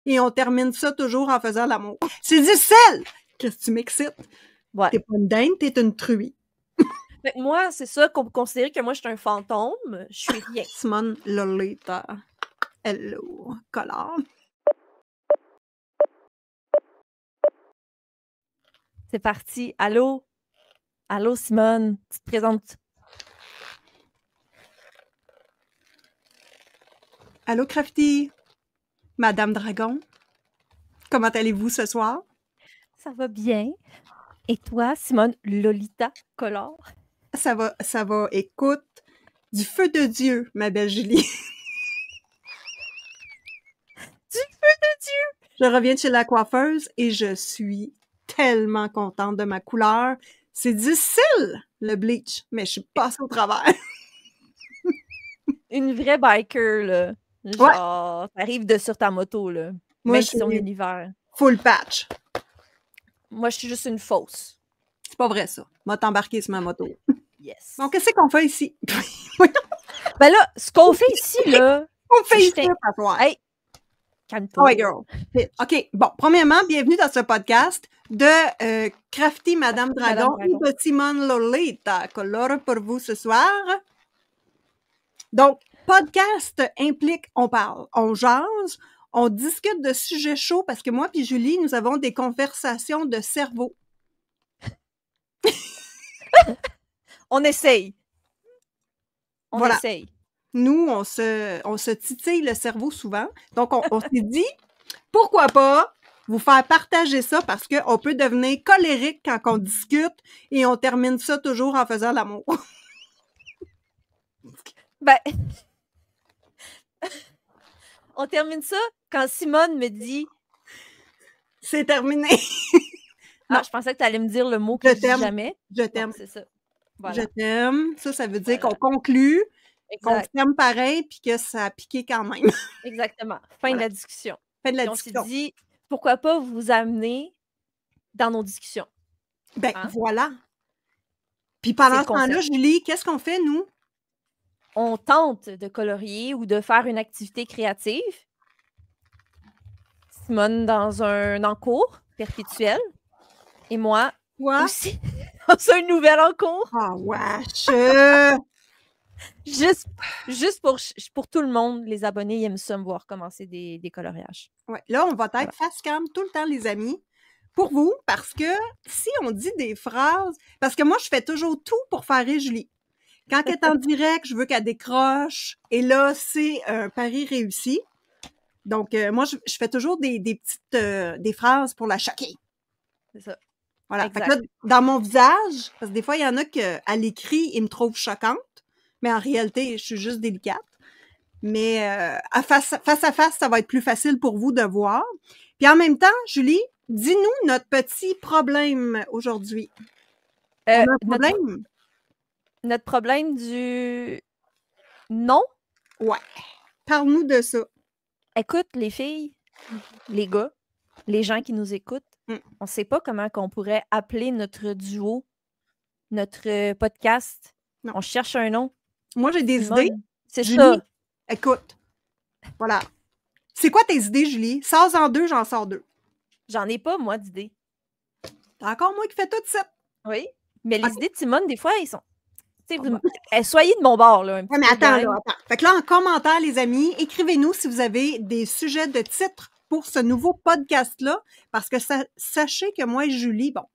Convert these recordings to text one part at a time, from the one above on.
et on termine ça toujours en faisant l'amour. C'est difficile! Qu'est-ce que tu m'excites? Ouais. T'es pas une dinde, t'es une truie. Fait que moi, c'est ça qu'on peut considérer que moi, je suis un fantôme. Je suis rien. Simone Lolita. Hello, color. C'est parti. Allô? Allô, Simone? Tu te présentes? Allô, Crafty? Madame Dragon? Comment allez-vous ce soir? Ça va bien. Et toi, Simone Lolita Collard? Ça va. Écoute, du feu de Dieu, ma belle Julie. Du feu de Dieu! Je reviens de chez la coiffeuse et je suis tellement contente de ma couleur. C'est difficile, le bleach, mais je suis passée au travers. Une vraie biker, là. Genre, t'arrives de sur ta moto, là. Moi, Même je si c'est en suis hiver. full patch. Moi, je suis juste une fausse. C'est pas vrai, ça. Moi, t'embarquer sur ma moto. Yes. Donc, qu'est-ce qu'on fait ici? Ben là, ce qu'on fait ici, là... On fait ici, je à soir. Hey! Calme-toi. Ouais, girl. OK. Bon, premièrement, bienvenue dans ce podcast de Crafty Madame Dragon et de Simone Lolita. Colore pour vous ce soir. Donc, podcast implique on parle, on jase, on discute de sujets chauds parce que moi puis Julie, nous avons des conversations de cerveau. On essaye. On Voilà. essaye. Nous, on se titille le cerveau souvent. Donc, on s'est dit, pourquoi pas vous faire partager ça parce qu'on peut devenir colérique quand on discute et on termine ça toujours en faisant l'amour. Ben, on termine ça quand Simone me dit... C'est terminé. Ah, je pensais que tu allais me dire le mot que je dis jamais. Je t'aime. Bon, c'est ça. Voilà. Je t'aime. Ça veut dire qu'on conclut, qu'on s'aime pareil, puis que ça a piqué quand même. Exactement. Fin de la discussion. Fin de la puis discussion. On s'est dit, pourquoi pas vous amener dans nos discussions? Ben, voilà. Puis pendant ce temps-là, Julie, qu'est-ce qu'on fait, nous? On tente de colorier ou de faire une activité créative. Simone dans un encours perpétuel. Et moi aussi dans un nouvel encours. Ah, wesh! Juste pour tout le monde, les abonnés, ils aiment ça me voir commencer des coloriages. Ouais, là, on va être face cam tout le temps, les amis, pour vous, parce que si on dit des phrases... Parce que moi, je fais toujours tout pour faire rire Julie. Quand elle est en direct, je veux qu'elle décroche. Et là, c'est un pari réussi. Donc, moi, je fais toujours des petites des phrases pour la choquer. C'est ça. Voilà. Fait que là, dans mon visage, parce que des fois, il y en a qu'à l'écrit, ils me trouvent choquante. Mais en réalité, je suis juste délicate. Mais à face à face, ça va être plus facile pour vous de voir. Puis en même temps, Julie, dis-nous notre petit problème aujourd'hui. Notre problème du non? Ouais. Parle-nous de ça. Écoute, les filles, les gars, les gens qui nous écoutent, on ne sait pas comment qu'on pourrait appeler notre duo, notre podcast. Non. On cherche un nom. Moi, j'ai des idées. C'est Julie, ça. Écoute, voilà. C'est quoi tes idées, Julie? Sors-en deux, j'en sors deux. J'en ai pas, moi, d'idées. T'as encore moi qui fais tout ça. Oui, mais les idées de Simone, des fois, ils sont... soyez de mon bord, là. Ouais, mais attends. Fait que là, en commentaire, les amis, écrivez-nous si vous avez des sujets de titres pour ce nouveau podcast-là, parce que sachez que moi et Julie, bon,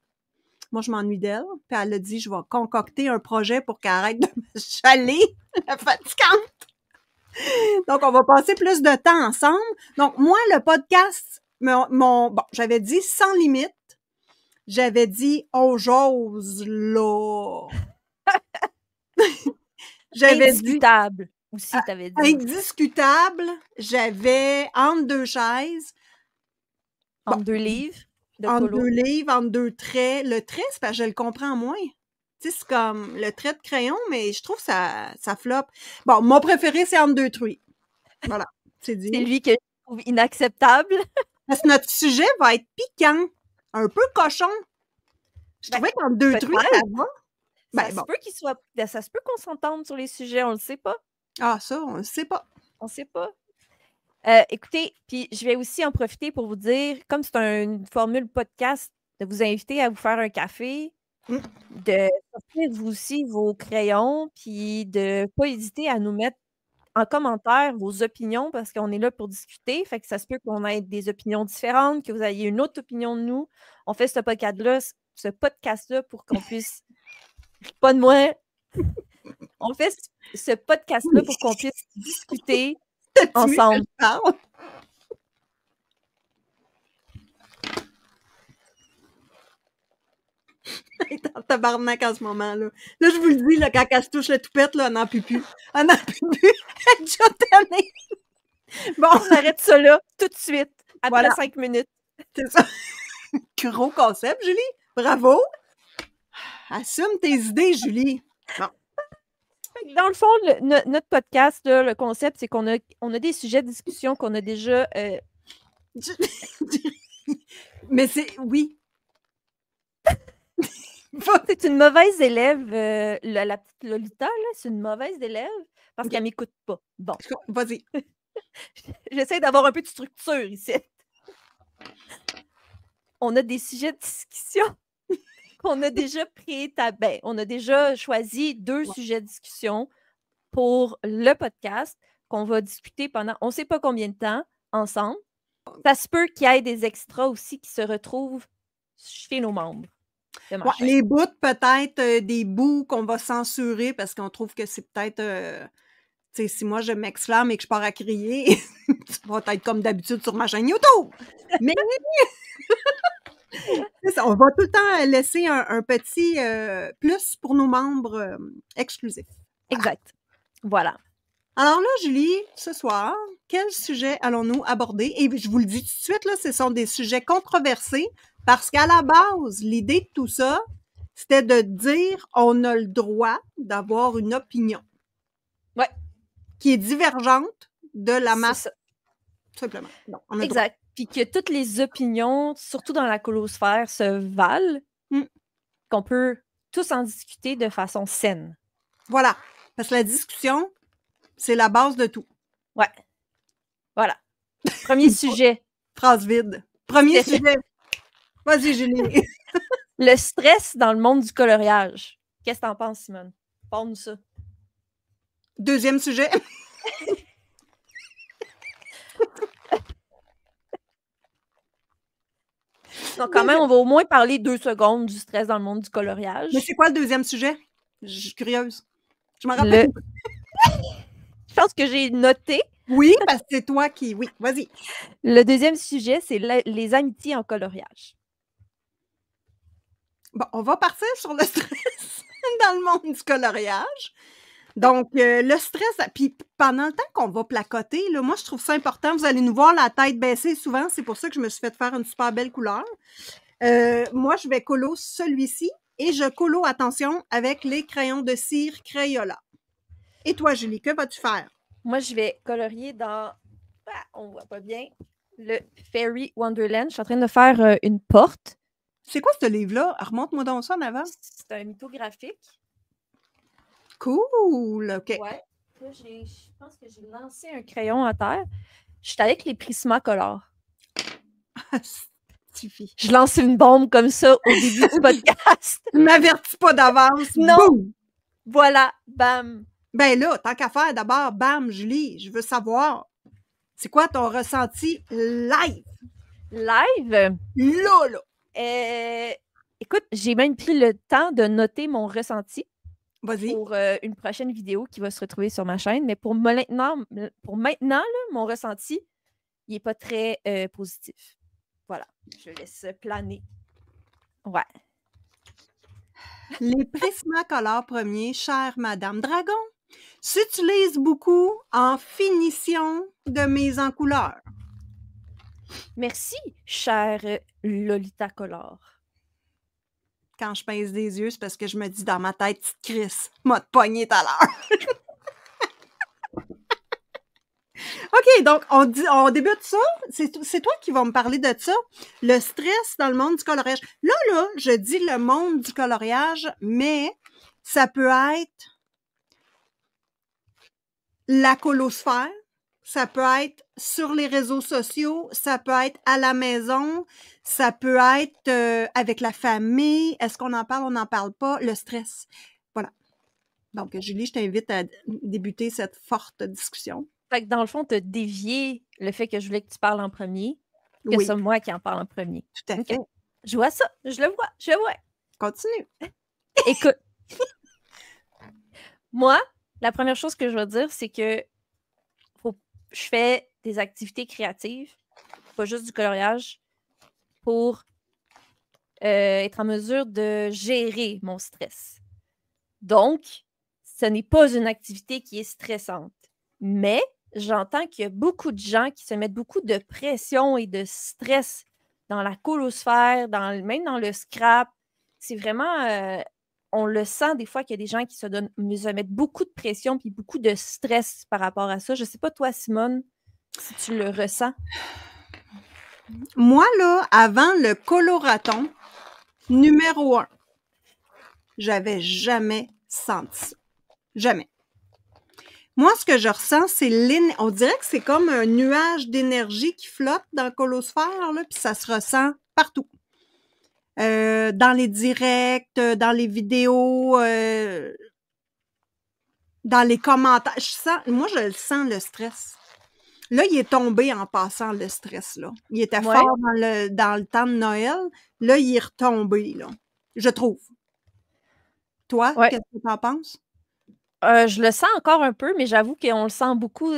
moi, je m'ennuie d'elle, puis elle a dit, je vais concocter un projet pour qu'elle arrête de me chaler, la fatigante. Donc, on va passer plus de temps ensemble. Donc, moi, le podcast, bon, j'avais dit sans limite. J'avais dit, oh, j'ose, là. J'avais indiscutable aussi, t'avais dit. Indiscutable. J'avais entre deux chaises. Entre deux livres. Entre deux livres, entre deux traits. Le trait, c'est parce que je le comprends moins. Tu sais, c'est comme le trait de crayon, mais je trouve que ça floppe. Bon, mon préféré, c'est entre deux truies. Voilà, c'est dit. C'est lui que je trouve inacceptable. Parce que notre sujet va être piquant, un peu cochon. Je trouvais qu'entre deux truies, ça va. Ça se peut qu'on s'entende sur les sujets, on le sait pas. Ah, ça, on le sait pas. On sait pas. Écoutez, puis je vais aussi en profiter pour vous dire, comme c'est une formule podcast, de vous inviter à vous faire un café, de sortir vous aussi vos crayons, puis de ne pas hésiter à nous mettre en commentaire vos opinions parce qu'on est là pour discuter. Fait que ça se peut qu'on ait des opinions différentes, que vous ayez une autre opinion de nous. On fait ce podcast-là pour qu'on puisse. Pas de moi. On fait ce podcast-là pour qu'on puisse discuter ensemble. Dans tabarnak en ce moment-là. Là, je vous le dis, là, quand elle se touche le toupette, là, on n'en peut plus. On n'en peut plus. Elle est déjà tannée. Bon, on arrête ça là, tout de suite, après 5 minutes. C'est ça. Gros concept, Julie. Bravo. Assume tes idées, Julie. Bon. Dans le fond, notre podcast, là, le concept, c'est qu'on a des sujets de discussion qu'on a déjà... Mais c'est... Oui. C'est une mauvaise élève, la petite Lolita, là, c'est une mauvaise élève parce qu'elle ne m'écoute pas. Bon. Vas-y. J'essaie d'avoir un peu de structure ici. On a des sujets de discussion qu'on a déjà préétablis. On a déjà choisi 2 sujets de discussion pour le podcast qu'on va discuter pendant on ne sait pas combien de temps ensemble. Ça se peut qu'il y ait des extras aussi qui se retrouvent chez nos membres. Les bouts, peut-être des bouts qu'on va censurer parce qu'on trouve que c'est peut-être... si moi je m'exclame et que je pars à crier, ça va être comme d'habitude sur ma chaîne YouTube. Mais ça, on va tout le temps laisser un petit plus pour nos membres exclusifs. Exact. Voilà. Alors là, Julie, ce soir, quel sujet allons-nous aborder? Et je vous le dis tout de suite, là, ce sont des sujets controversés parce qu'à la base, l'idée de tout ça, c'était de dire on a le droit d'avoir une opinion. Ouais. Qui est divergente de la masse. Tout simplement. Non, on a exact. Puis que toutes les opinions, surtout dans la colosphère, se valent, qu'on peut tous en discuter de façon saine. Voilà. Parce que la discussion, c'est la base de tout. Ouais. Voilà. Premier sujet. Phrase vide. Premier sujet. Vas-y, Julie. Le stress dans le monde du coloriage. Qu'est-ce que t'en penses, Simone? Parle-nous ça. Deuxième sujet. Donc, quand même, on va au moins parler 2 secondes du stress dans le monde du coloriage. Mais c'est quoi le deuxième sujet? Je suis curieuse. Je m'en rappelle. Je pense que j'ai noté. Oui, parce que c'est toi qui... Oui, vas-y. Le deuxième sujet, c'est les amitiés en coloriage. Bon, on va partir sur le stress dans le monde du coloriage. Donc, le stress, puis pendant le temps qu'on va placoter, là, moi, je trouve ça important. Vous allez nous voir la tête baissée souvent. C'est pour ça que je me suis fait faire une super belle couleur. Moi, je vais colo celui-ci et je colo, attention, avec les crayons de cire Crayola. Et toi, Julie, que vas-tu faire? Moi, je vais colorier dans... on voit pas bien. Le Fairy Wonderland. Je suis en train de faire une porte. C'est quoi ce livre-là? Remonte-moi donc ça en avant. C'est un mythographique. Cool! OK. Ouais. Là, je pense que j'ai lancé un crayon à terre. Je suis avec les Prismacolor. Suffit. Je lance une bombe comme ça au début du podcast. Ne m'avertis pas d'avance. Non! Boum! Voilà, bam! Ben là, tant qu'à faire, d'abord, bam, Julie, je veux savoir, c'est quoi ton ressenti live? Live? Là! Écoute, j'ai même pris le temps de noter mon ressenti. Vas-y. Pour une prochaine vidéo qui va se retrouver sur ma chaîne. Mais pour maintenant là, mon ressenti, il n'est pas très positif. Voilà. Je laisse planer. Ouais. Les Prismacolor premiers, chère Madame Dragon, s'utilisent beaucoup en finition de mise en couleur. Merci, chère Lolita Color. Quand je pince des yeux, c'est parce que je me dis dans ma tête, petite Chris, m'a te pogné tout à l'heure. OK, donc on débute ça. C'est toi qui vas me parler de ça. Le stress dans le monde du coloriage. Là, je dis le monde du coloriage, mais ça peut être la colosphère, ça peut être sur les réseaux sociaux, ça peut être à la maison, ça peut être avec la famille. Est-ce qu'on en parle, on n'en parle pas? Le stress. Voilà. Donc, Julie, je t'invite à débuter cette forte discussion. Fait que dans le fond, tu as dévié le fait que je voulais que tu parles en premier, que Oui. c'est moi qui en parle en premier. Tout à fait. Je vois ça, je le vois. Continue. Écoute, moi, la première chose que je vais dire, c'est que je fais des activités créatives, pas juste du coloriage, pour être en mesure de gérer mon stress. Donc, ce n'est pas une activité qui est stressante. Mais j'entends qu'il y a beaucoup de gens qui se mettent beaucoup de pression et de stress dans la coulosphère, même dans le scrap. C'est vraiment... on le sent des fois qu'il y a des gens qui se mettent beaucoup de pression puis beaucoup de stress par rapport à ça. Je ne sais pas, toi, Simone, si tu le ressens. Moi, là, avant le coloraton, numéro 1, j'avais jamais senti ça. Jamais. Moi, ce que je ressens, c'est on dirait que c'est comme un nuage d'énergie qui flotte dans le colosphère, là, puis ça se ressent partout. Dans les directs, dans les vidéos, dans les commentaires. Moi, je le sens, le stress. Là, il est tombé en passant, le stress, là. Il était fort dans le temps de Noël. Là, il est retombé, là. Je trouve. Toi, qu'est-ce que tu en penses? Je le sens encore un peu, mais j'avoue qu'on le sent beaucoup.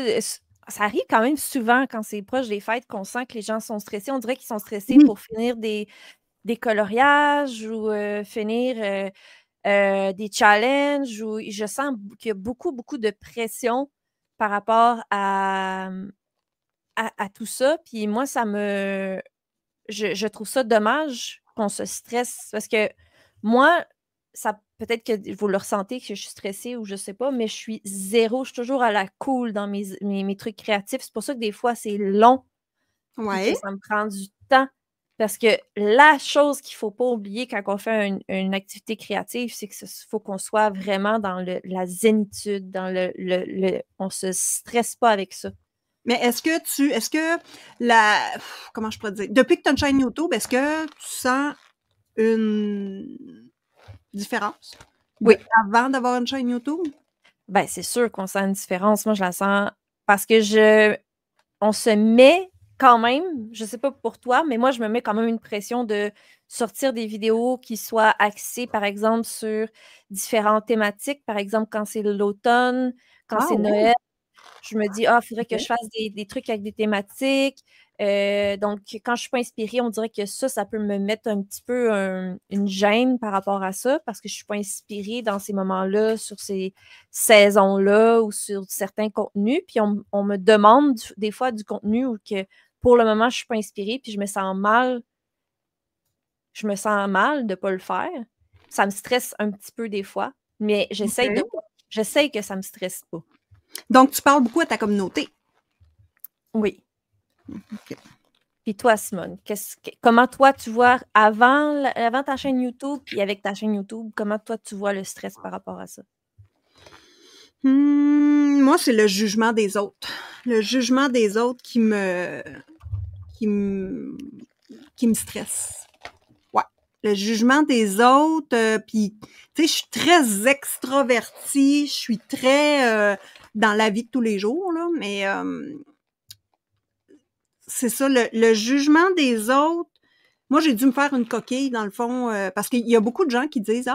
Ça arrive quand même souvent quand c'est proche des fêtes qu'on sent que les gens sont stressés. On dirait qu'ils sont stressés pour finir des coloriages ou finir des challenges. Ou je sens qu'il y a beaucoup, beaucoup de pression par rapport à tout ça. Puis moi, je trouve ça dommage qu'on se stresse parce que moi, ça peut-être que vous le ressentez que je suis stressée ou je sais pas, mais je suis zéro. Je suis toujours à la cool dans mes trucs créatifs. C'est pour ça que des fois, c'est long et que ça me prend du temps. Parce que la chose qu'il ne faut pas oublier quand on fait une activité créative, c'est qu'il faut qu'on soit vraiment dans la zénitude, dans on ne se stresse pas avec ça. Mais comment je pourrais dire? Depuis que tu as une chaîne YouTube, est-ce que tu sens une différence? Oui. Avant d'avoir une chaîne YouTube? Ben, c'est sûr qu'on sent une différence. Moi, je la sens parce que on se met quand même, je sais pas pour toi, mais moi, je me mets quand même une pression de sortir des vidéos qui soient axées, par exemple, sur différentes thématiques. Par exemple, quand c'est l'automne, quand c'est Noël, je me dis, il faudrait que je fasse des trucs avec des thématiques. Donc, quand je ne suis pas inspirée, on dirait que ça peut me mettre un petit peu une gêne par rapport à ça parce que je ne suis pas inspirée dans ces moments-là, sur ces saisons-là ou sur certains contenus. Puis, on me demande des fois du contenu ou que pour le moment, je ne suis pas inspirée puis je me sens mal. Je me sens mal de ne pas le faire. Ça me stresse un petit peu des fois, mais j'essaie que ça ne me stresse pas. Donc, tu parles beaucoup à ta communauté. Oui. Okay. Puis toi, Simone, comment toi, tu vois, avant ta chaîne YouTube, puis avec ta chaîne YouTube, comment toi, tu vois le stress par rapport à ça? Moi, c'est le jugement des autres. Le jugement des autres qui me stresse. Ouais. Le jugement des autres, puis, tu sais, je suis très extravertie, je suis très dans la vie de tous les jours, là, mais c'est ça, le jugement des autres. Moi, j'ai dû me faire une coquille, dans le fond, parce qu'il y a beaucoup de gens qui disent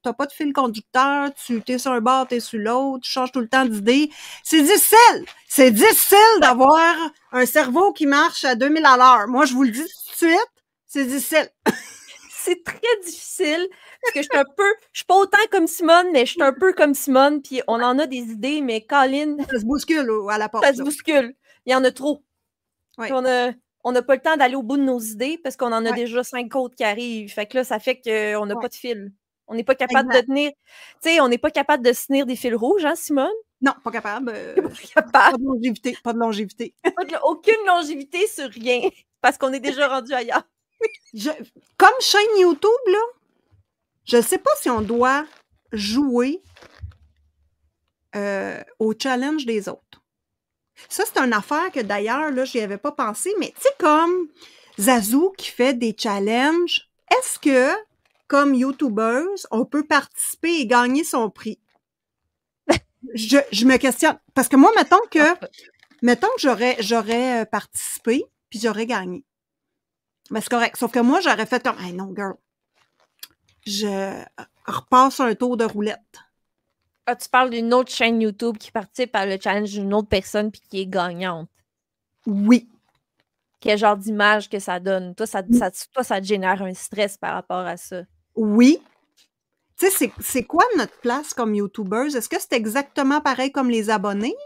t'as pas de fil conducteur, t'es sur un bord, t'es sur l'autre, tu changes tout le temps d'idée. C'est difficile! C'est difficile d'avoir un cerveau qui marche à 2000 à l'heure. Moi, je vous le dis tout de suite, c'est difficile. C'est très difficile, parce que je suis pas autant comme Simone, mais je suis un peu comme Simone, puis on en a des idées, mais Colin... Ça se bouscule à la porte. Ça se bouscule. Il y en a trop. Ouais. On n'a pas le temps d'aller au bout de nos idées, parce qu'on en a déjà 5 autres qui arrivent. Fait que là, ça fait qu'on n'a pas de fil. On n'est pas capable de tenir... Tu sais, on n'est pas capable de se tenir des fils rouges, hein, Simone? Non, pas capable. Pas de longévité. Pas de longévité. Aucune longévité sur rien, parce qu'on est déjà rendu ailleurs. Comme chaîne YouTube, là, je sais pas si on doit jouer au challenge des autres. Ça, c'est une affaire que d'ailleurs, là, j'y avais pas pensé, mais tu sais, comme Zazou qui fait des challenges, est-ce que, comme YouTubeuse, on peut participer et gagner son prix? Je me questionne. Parce que moi, mettons que j'aurais participé, puis j'aurais gagné. Ben, c'est correct. Sauf que moi, j'aurais fait comme, hey, non, girl, je repasse un tour de roulette. Ah, tu parles d'une autre chaîne YouTube qui participe à le challenge d'une autre personne puis qui est gagnante. Oui. Quel genre d'image que ça donne? Toi, ça te génère un stress par rapport à ça. Oui. Tu sais, c'est quoi notre place comme YouTubeuse? Est-ce que c'est exactement pareil comme les abonnés?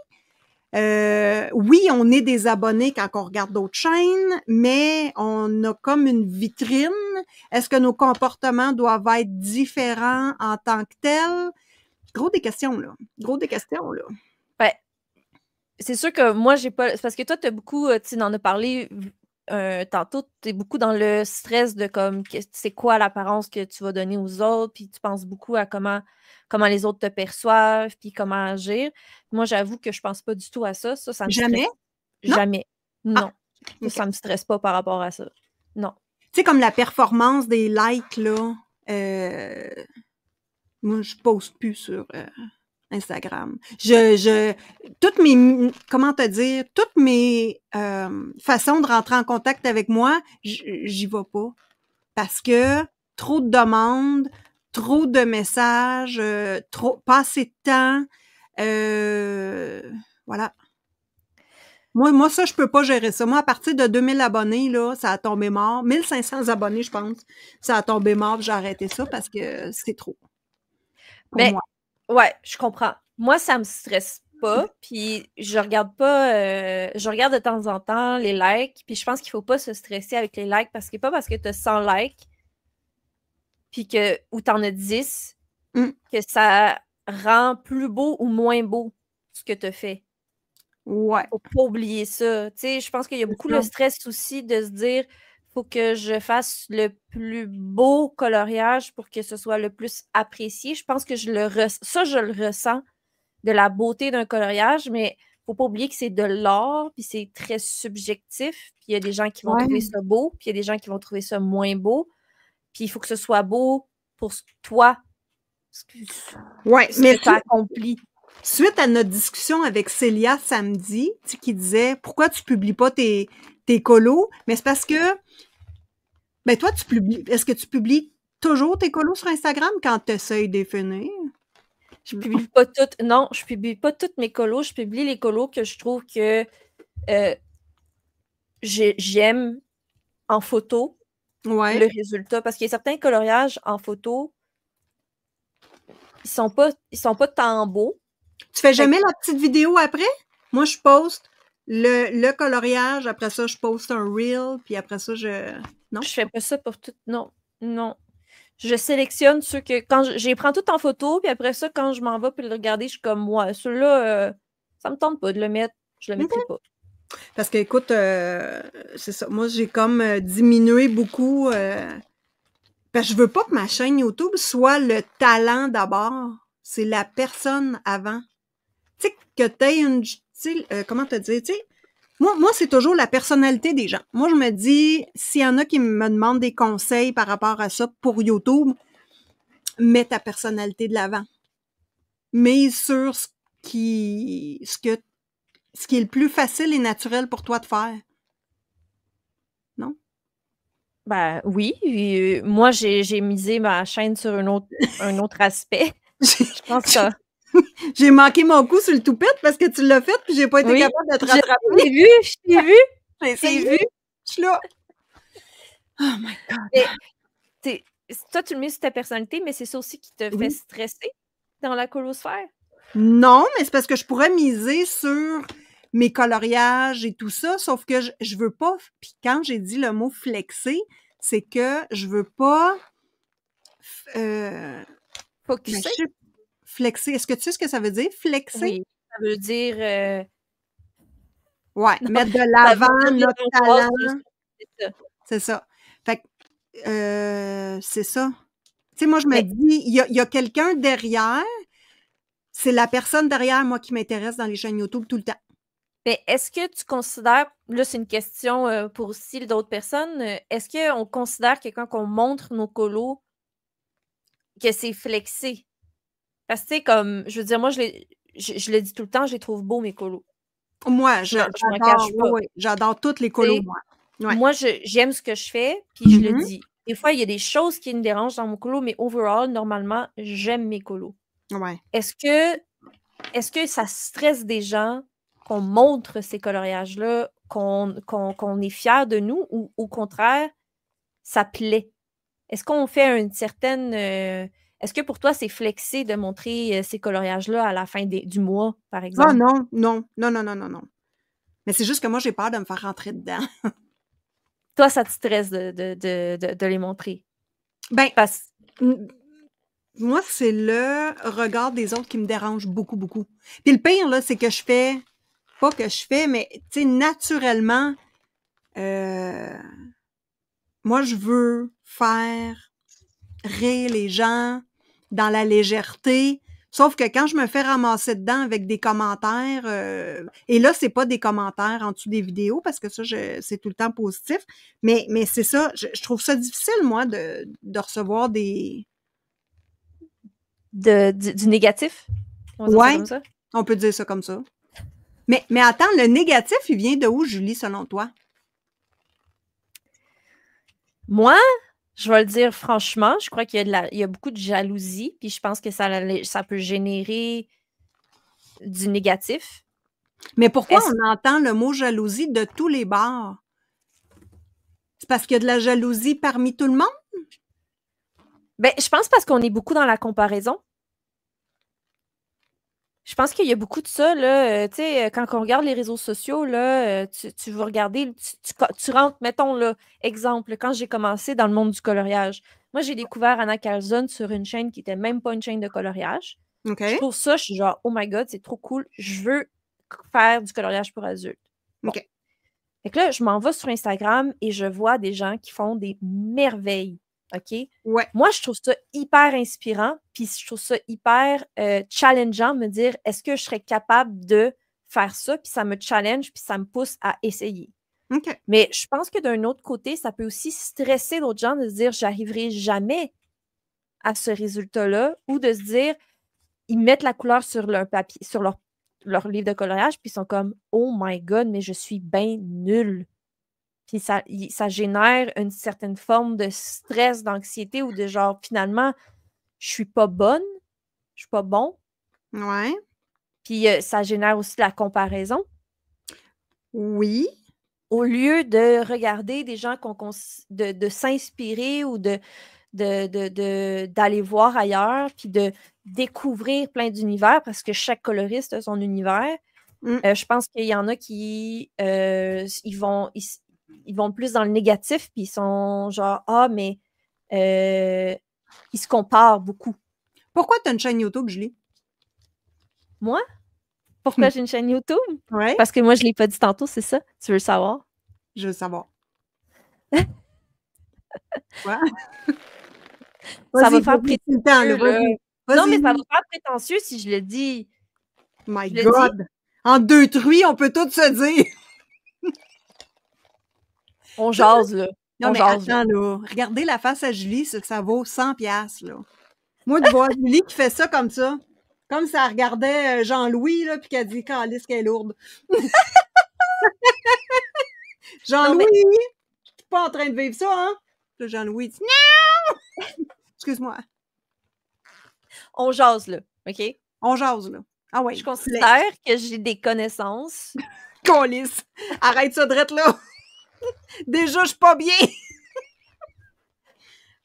Oui, on est des abonnés quand on regarde d'autres chaînes, mais on a comme une vitrine. Est-ce que nos comportements doivent être différents en tant que tels? Gros des questions, là. Ben, c'est sûr que moi, j'ai pas... C'est parce que toi, t'as beaucoup... tu en as parlé tantôt, t'es beaucoup dans le stress de comme, c'est quoi l'apparence que tu vas donner aux autres, puis tu penses beaucoup à comment les autres te perçoivent, puis comment agir. Moi, j'avoue que je pense pas du tout à ça. Ça me Jamais? stresse. Non? Jamais. Non. Okay. Ça me stresse pas par rapport à ça. Non. Tu sais, comme la performance des likes, là, moi, je poste plus sur Instagram. Toutes mes, comment te dire, toutes mes façons de rentrer en contact avec moi, j'y vais pas. Parce que trop de demandes, trop de messages, pas assez de temps. Voilà. Moi, ça, je peux pas gérer ça. Moi, à partir de 2000 abonnés, là, ça a tombé mort. 1500 abonnés, je pense. Ça a tombé mort, j'ai arrêté ça parce que c'est trop. Mais, ouais, je comprends. Moi, ça me stresse pas, puis je regarde pas, je regarde de temps en temps les likes, puis je pense qu'il faut pas se stresser avec les likes, parce que pas parce que tu as 100 likes, puis ou t'en as 10, que ça rend plus beau ou moins beau ce que tu as fait. Ouais. Faut pas oublier ça. Tu sais, je pense qu'il y a beaucoup le stress aussi de se dire faut que je fasse le plus beau coloriage pour que ce soit le plus apprécié. Je pense que je le ressens de la beauté d'un coloriage, mais faut pas oublier que c'est de l'art, puis c'est très subjectif, puis il y a des gens qui vont trouver ça beau, puis il y a des gens qui vont trouver ça moins beau, puis il faut que ce soit beau pour toi. Ouais, mais tu as accompli. Suite à notre discussion avec Célia samedi, qui disait pourquoi tu publies pas tes colos, mais c'est parce que ben toi tu publies. Est-ce que tu publies toujours tes colos sur Instagram quand tu essayes de finir? Je publie pas toutes. Non, je publie pas toutes mes colos. Je publie les colos que je trouve que j'aime en photo. Ouais. Le résultat. Parce qu'il y a certains coloriages en photo, ils sont pas tant beaux. Tu fais jamais la petite vidéo après? Moi, je poste le coloriage, après ça, je poste un reel, puis après ça, non? Je fais pas ça pour tout. Non. Je sélectionne ceux que quand je les prends tout en photo, puis après ça, quand je m'en vais puis le regarder, je suis comme moi, celui-là, ça me tente pas de le mettre, je le mettrai pas. Parce que écoute, c'est ça. Moi, j'ai comme diminué beaucoup. Parce que je veux pas que ma chaîne YouTube soit le talent d'abord. C'est la personne avant. Tu sais, que t'aies une. Comment te dire? Tu sais, moi, c'est toujours la personnalité des gens. Moi, je me dis, s'il y en a qui me demandent des conseils par rapport à ça pour YouTube, mets ta personnalité de l'avant. Mise sur ce qui est le plus facile et naturel pour toi de faire. Non? Ben oui. Moi, j'ai misé ma chaîne sur un autre aspect. Je pense que j'ai manqué mon coup sur le toupette parce que tu l'as fait puis j'ai pas été capable de te rattraper. J'ai vu, je t'ai vu. Je suis là. Oh my God. Toi, tu le mets sur ta personnalité, mais c'est ça aussi qui te fait stresser dans la colosphère? Non, mais c'est parce que je pourrais miser sur mes coloriages et tout ça, sauf que je veux pas, puis quand j'ai dit le mot flexer, c'est que je veux pas focuser. Flexer. Est-ce que tu sais ce que ça veut dire, flexer? Oui, ça veut dire ouais, mettre de l'avant notre talent. C'est ça. Fait que c'est ça. Tu sais, moi, je me dis, il y a quelqu'un derrière. c'est la personne derrière moi qui m'intéresse dans les chaînes YouTube tout le temps. Mais est-ce que tu considères, là c'est une question pour aussi d'autres personnes, est-ce qu'on considère que quand on montre nos colos, que c'est flexé? Parce que tu sais, comme, je veux dire, moi je le dis tout le temps, je les trouve beaux mes colos. Moi, je m'en cache pas. Oui, j'adore toutes les colos, moi. Ouais. Moi, j'aime ce que je fais, puis je le dis. Des fois, il y a des choses qui me dérangent dans mon colo, mais overall, normalement, j'aime mes colos. Ouais. Est-ce que ça stresse des gens qu'on montre ces coloriages-là, qu'on est fier de nous, ou au contraire, ça plaît? Est-ce qu'on fait une certaine... est-ce que pour toi, c'est flexé de montrer ces coloriages-là à la fin du mois, par exemple? Ah non, non, non, non, non, non, non. Mais c'est juste que moi, j'ai peur de me faire rentrer dedans. Toi, ça te stresse de les montrer? Ben, moi, c'est le regard des autres qui me dérange beaucoup, beaucoup. Puis le pire, là, c'est que je fais... Pas que je fais, mais, tu sais, naturellement, moi, je veux faire rire les gens dans la légèreté. Sauf que quand je me fais ramasser dedans avec des commentaires, et là, c'est pas des commentaires en dessous des vidéos, parce que ça, c'est tout le temps positif, mais c'est ça, je trouve ça difficile, moi, de recevoir du négatif? On va dire ça comme ça? On peut dire ça comme ça. Mais attends, le négatif, il vient de où, Julie, selon toi? Moi, je vais le dire franchement, je crois qu'il y a beaucoup de jalousie, puis je pense que ça peut générer du négatif. Mais pourquoi on entend le mot jalousie de tous les bords? C'est parce qu'il y a de la jalousie parmi tout le monde? Ben, je pense parce qu'on est beaucoup dans la comparaison. Je pense qu'il y a beaucoup de ça, là. Tu sais, quand on regarde les réseaux sociaux, là, tu vas regarder, tu rentres, mettons, là, exemple, quand j'ai commencé dans le monde du coloriage. Moi, j'ai découvert Anna Calzone sur une chaîne qui n'était même pas une chaîne de coloriage. Okay. Je trouve ça, je suis genre, oh my God, c'est trop cool. Je veux faire du coloriage pour adultes. Bon. Okay. Fait que là, je m'en vais sur Instagram et je vois des gens qui font des merveilles. OK? Ouais. Moi, je trouve ça hyper inspirant, puis je trouve ça hyper challengeant de me dire, est-ce que je serais capable de faire ça? Puis ça me challenge, puis ça me pousse à essayer. Okay. Mais je pense que d'un autre côté, ça peut aussi stresser d'autres gens de se dire, j'arriverai jamais à ce résultat-là, ou de se dire, ils mettent la couleur sur leur papier, sur leur livre de coloriage, puis ils sont comme, oh my God, mais je suis bien nulle. Puis ça génère une certaine forme de stress, d'anxiété, ou de genre, finalement, je suis pas bonne, je suis pas bon. Ouais. Puis ça génère aussi de la comparaison. Oui. Au lieu de regarder des gens de s'inspirer ou d'aller voir ailleurs, puis de découvrir plein d'univers, parce que chaque coloriste a son univers. Je pense qu'il y en a qui ils vont plus dans le négatif, puis ils sont genre, ah, mais ils se comparent beaucoup. Pourquoi tu as une chaîne YouTube, Julie? Moi? Pourquoi j'ai une chaîne YouTube? Ouais. Parce que moi, je ne l'ai pas dit tantôt, c'est ça? Tu veux le savoir? Je veux savoir. Quoi? Ça va faire prétentieux. Non, mais ça va faire prétentieux si je le dis. My God! En deux truies, on peut tout se dire! On jase, là. Non, mais attends, là. Regardez la face à Julie, ça vaut 100$, là. Moi, de voir Julie qui fait ça, comme ça elle regardait Jean-Louis, là, puis qu'elle dit, calisse qu'elle est lourde. Jean-Louis, je suis pas en train de vivre ça, hein? Là, Jean-Louis dit, non! Excuse-moi. On jase, là, OK? On jase, là. Ah ouais. Je considère que j'ai des connaissances. Calisse! Arrête ça, drette, là! Déjà, je suis pas bien!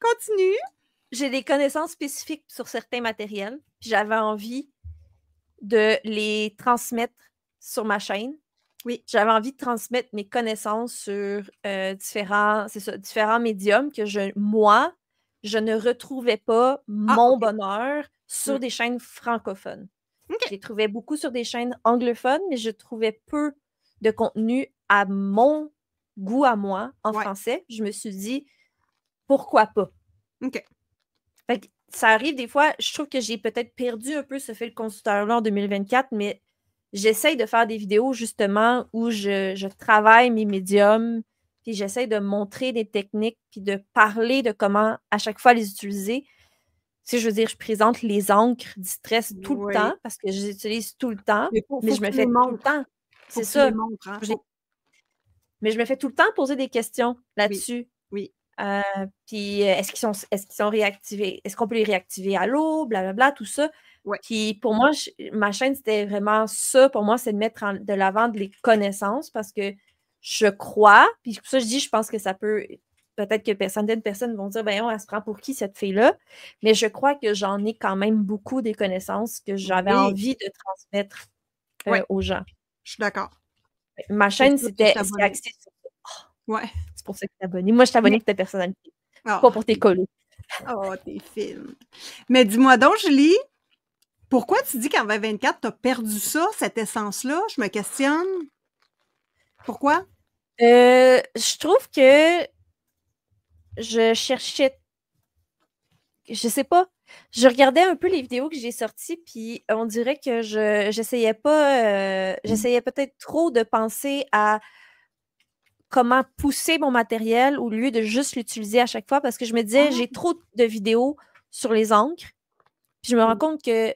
Continue! J'ai des connaissances spécifiques sur certains matériels, puis j'avais envie de les transmettre sur ma chaîne. Oui. J'avais envie de transmettre mes connaissances sur différents médiums que moi, je ne retrouvais pas mon bonheur sur des chaînes francophones. Okay. Je les trouvais beaucoup sur des chaînes anglophones, mais je trouvais peu de contenu à mon goût à moi en français. Je me suis dit, pourquoi pas? OK. Fait que ça arrive des fois, je trouve que j'ai peut-être perdu un peu ce fil conducteur-là en 2024, mais j'essaye de faire des vidéos justement où je travaille mes médiums, puis j'essaye de montrer des techniques, puis de parler de comment à chaque fois les utiliser. Tu sais, je veux dire, je présente les encres du stress tout le temps parce que je les utilise tout le temps, mais je me fais tout le temps. C'est ça. Mais je me fais tout le temps poser des questions là-dessus. Oui. Puis est-ce qu'ils sont réactivés? Est-ce qu'on peut les réactiver à l'eau? Blablabla, tout ça. Ouais. Puis pour moi, ma chaîne, c'était vraiment ça. Pour moi, c'est de mettre de l'avant les connaissances parce que je crois, puis pour ça, je dis, je pense que ça peut. Peut-être que certaines personnes vont dire, ben, elle se prend pour qui cette fille-là? Mais je crois que j'en ai quand même beaucoup des connaissances que j'avais envie de transmettre aux gens. Je suis d'accord. Ma chaîne, c'est axé sur ça. Ouais. C'est pour ça que tu es abonné. Moi, je suis abonnée pour ta personnalité. Pas pour tes colos. Oh, tes films. Mais dis-moi donc, Julie, pourquoi tu dis qu'en 2024, tu as perdu ça, cette essence-là? Je me questionne. Pourquoi? Je trouve que je cherchais. Je sais pas. Je regardais un peu les vidéos que j'ai sorties, puis on dirait que j'essayais pas. J'essayais peut-être trop de penser à comment pousser mon matériel au lieu de juste l'utiliser à chaque fois parce que je me disais, j'ai trop de vidéos sur les encres. Puis je me rends compte que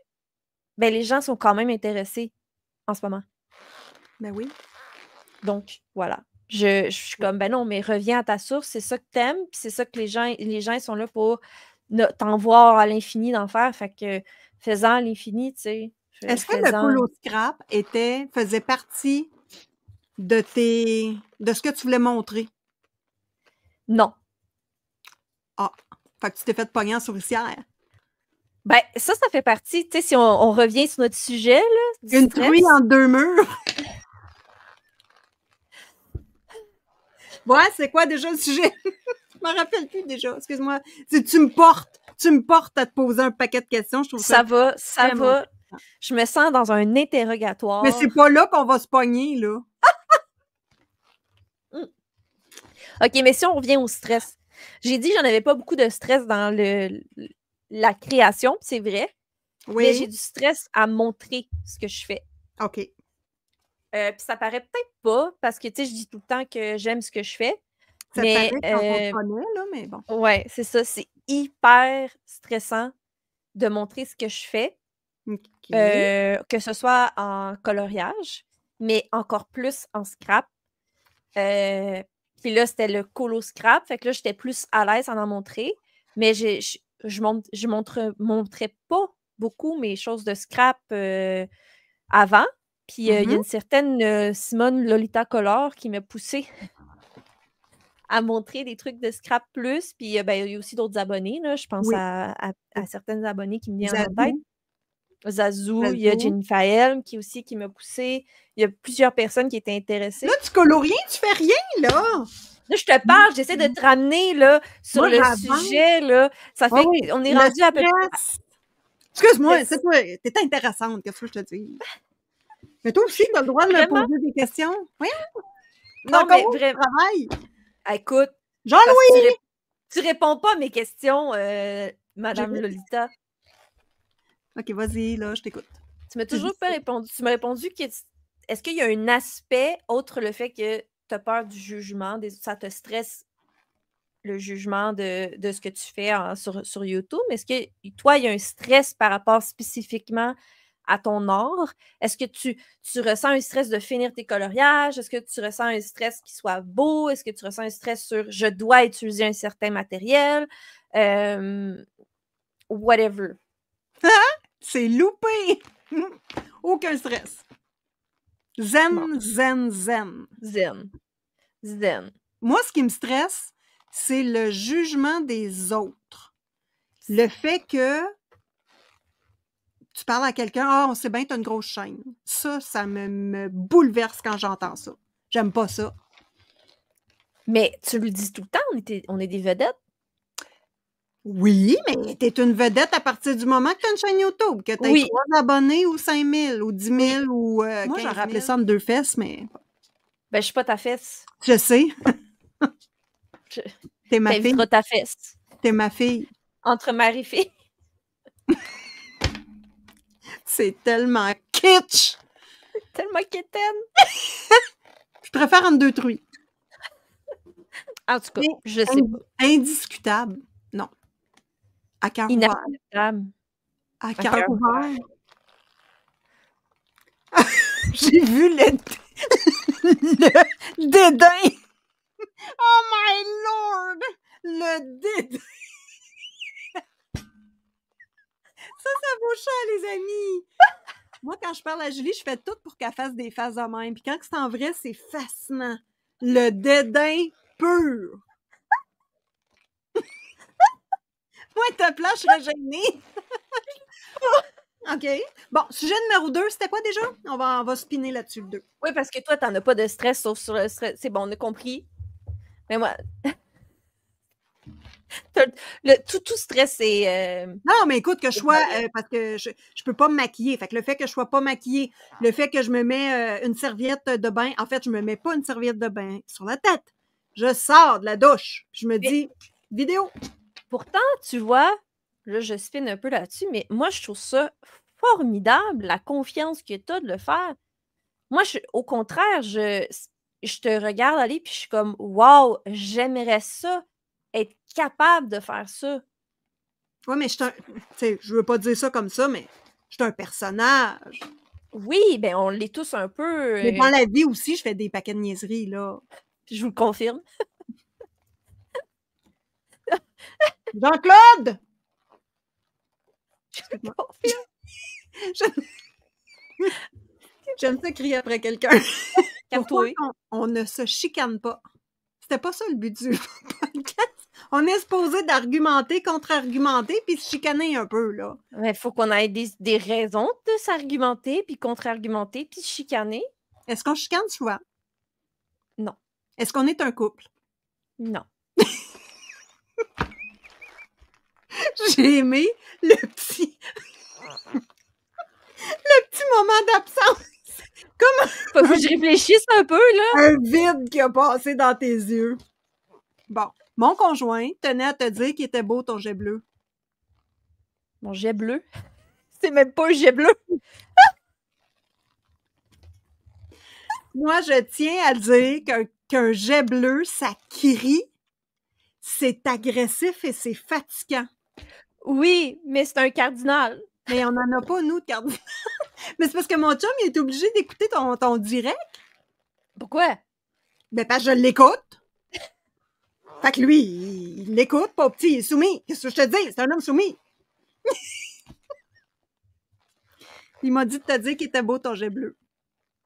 ben, les gens sont quand même intéressés en ce moment. Ben oui. Donc, voilà. Je suis comme, ben non, mais reviens à ta source, c'est ça que t'aimes, puis c'est ça que les gens sont là pour t'en voir à l'infini d'en faire. Fait que faisant à l'infini, tu sais. Est-ce que le Colo Scrap faisait partie de ce que tu voulais montrer? Non. Ah, fait que tu t'es fait pogner en souricière. Ben, ça fait partie, tu sais, si on revient sur notre sujet, là. Une truie en deux murs. Ouais, c'est quoi déjà le sujet? Je m'en rappelle plus déjà, excuse-moi. Tu me portes à te poser un paquet de questions, je trouve ça. Ça va. Je me sens dans un interrogatoire. Mais c'est pas là qu'on va se pogner, là. OK, mais si on revient au stress. J'ai dit que j'en avais pas beaucoup de stress dans la création, c'est vrai. Oui. Mais j'ai du stress à montrer ce que je fais. OK. Puis ça paraît peut-être pas, parce que, tu sais, je dis tout le temps que j'aime ce que je fais. Ça paraît quand on te connaît, là, mais bon. Ouais, c'est ça. C'est hyper stressant de montrer ce que je fais. Okay. Que ce soit en coloriage, mais encore plus en scrap. Puis là, c'était le Colo Scrap. Fait que là, j'étais plus à l'aise à en montrer. Mais je montrais pas beaucoup mes choses de scrap avant. Puis il y a une certaine Simone Lolita Color qui m'a poussée à montrer des trucs de scrap plus. Puis il y a aussi d'autres abonnés. Là. Je pense à certaines abonnées qui me viennent en tête. Zazou, il y a Jennifer Helm qui m'a poussé. Il y a plusieurs personnes qui étaient intéressées. Là, tu colores rien, tu fais rien, là! Là, je te parle, j'essaie de te ramener là, sur le sujet. Là. Ça fait qu'on est rendu à peu près. Excuse-moi, c'est toi, t'es intéressante, qu'est-ce que je te dis? Mais toi aussi, tu as le droit de me poser des questions. Oui. Non, mais vraiment. Écoute, Jean-Louis! Tu réponds pas à mes questions, Madame Lolita. OK, vas-y, là, je t'écoute. Tu m'as toujours pas répondu. Tu m'as répondu que est-ce qu'il y a un aspect autre le fait que tu as peur du jugement, ça te stresse le jugement de ce que tu fais sur YouTube? Est-ce que toi, il y a un stress par rapport spécifiquement à ton art? Est-ce que tu ressens un stress de finir tes coloriages? Est-ce que tu ressens un stress qui soit beau? Est-ce que tu ressens un stress sur je dois utiliser un certain matériel? Whatever. C'est loupé! Aucun stress. Zen, bon. Zen. Moi, ce qui me stresse, c'est le jugement des autres. Le fait que tu parles à quelqu'un, on sait bien que tu as une grosse chaîne. Ça me bouleverse quand j'entends ça. J'aime pas ça. Mais tu le dis tout le temps, on est des vedettes. Oui, mais t'es une vedette à partir du moment que tu as une chaîne YouTube, que tu as 3 abonnés ou 5 000 ou 10 000 ou 15 000. Moi, j'aurais appelé ça en 2 fesses, mais... Ben, je suis pas ta fesse. Je sais. T'es ma fille. Ta fesse. T'es ma fille. Entre mari et fille. C'est tellement kitsch! Tellement quétaine! Je préfère entre deux truies. En tout cas, je sais pas. Indiscutable. Non. À cœur ouvert. Inacceptable. À cœur ouvert. J'ai vu le dédain. Oh my lord! Le dédain. Ça vaut cher, les amis. Moi, quand je parle à Julie, je fais tout pour qu'elle fasse des faces de même. Puis quand c'est en vrai, c'est fascinant. Le dédain pur. Moi, ta place, je serais gênée. OK. Bon, sujet numéro 2, c'était quoi déjà? On va spinner là-dessus, le 2. Oui, parce que toi, t'en as pas de stress, sauf sur le stress. C'est bon, on a compris. Mais moi... tout stress, c'est... Non, mais écoute, que je sois... parce que je peux pas me maquiller. Fait que le fait que je sois pas maquillée, le fait que je me mets une serviette de bain... En fait, je me mets pas une serviette de bain sur la tête. Je sors de la douche. Je me dis, vidéo. Pourtant, tu vois, là, je spinne un peu là-dessus, mais moi, je trouve ça formidable, la confiance que tu as de le faire. Moi, au contraire, je te regarde aller, puis je suis comme, wow, j'aimerais ça, être capable de faire ça. Oui, mais je veux pas dire ça comme ça, mais je suis un personnage. Oui, ben on l'est tous un peu. Mais dans la vie aussi, je fais des paquets de niaiseries, là. Je vous le confirme. Jean-Claude! Je vous le confirme. J'aime ça crier après quelqu'un. Pourquoi on ne se chicane pas? C'était pas ça le but du podcast. On est supposé d'argumenter, contre-argumenter, puis se chicaner un peu, là. Mais il faut qu'on ait des raisons de s'argumenter, puis contre-argumenter, puis se chicaner. Est-ce qu'on chicane souvent? Non. Est-ce qu'on est un couple? Non. J'ai aimé le petit moment d'absence. Comme faut que je réfléchisse un peu, là. Un vide qui a passé dans tes yeux. Bon. Mon conjoint tenait à te dire qu'il était beau ton jet bleu. Mon jet bleu? C'est même pas un jet bleu! Moi, je tiens à dire qu'un jet bleu, ça crie, c'est agressif et c'est fatigant. Oui, mais c'est un cardinal. Mais on n'en a pas, nous, de cardinal. Mais c'est parce que mon chum, il est obligé d'écouter ton direct. Pourquoi? Ben, parce que je l'écoute. Fait que lui, il l'écoute, pas petit, il est soumis. Qu'est-ce que je te dis? C'est un homme soumis. Il m'a dit de te dire qu'il était beau ton jet bleu.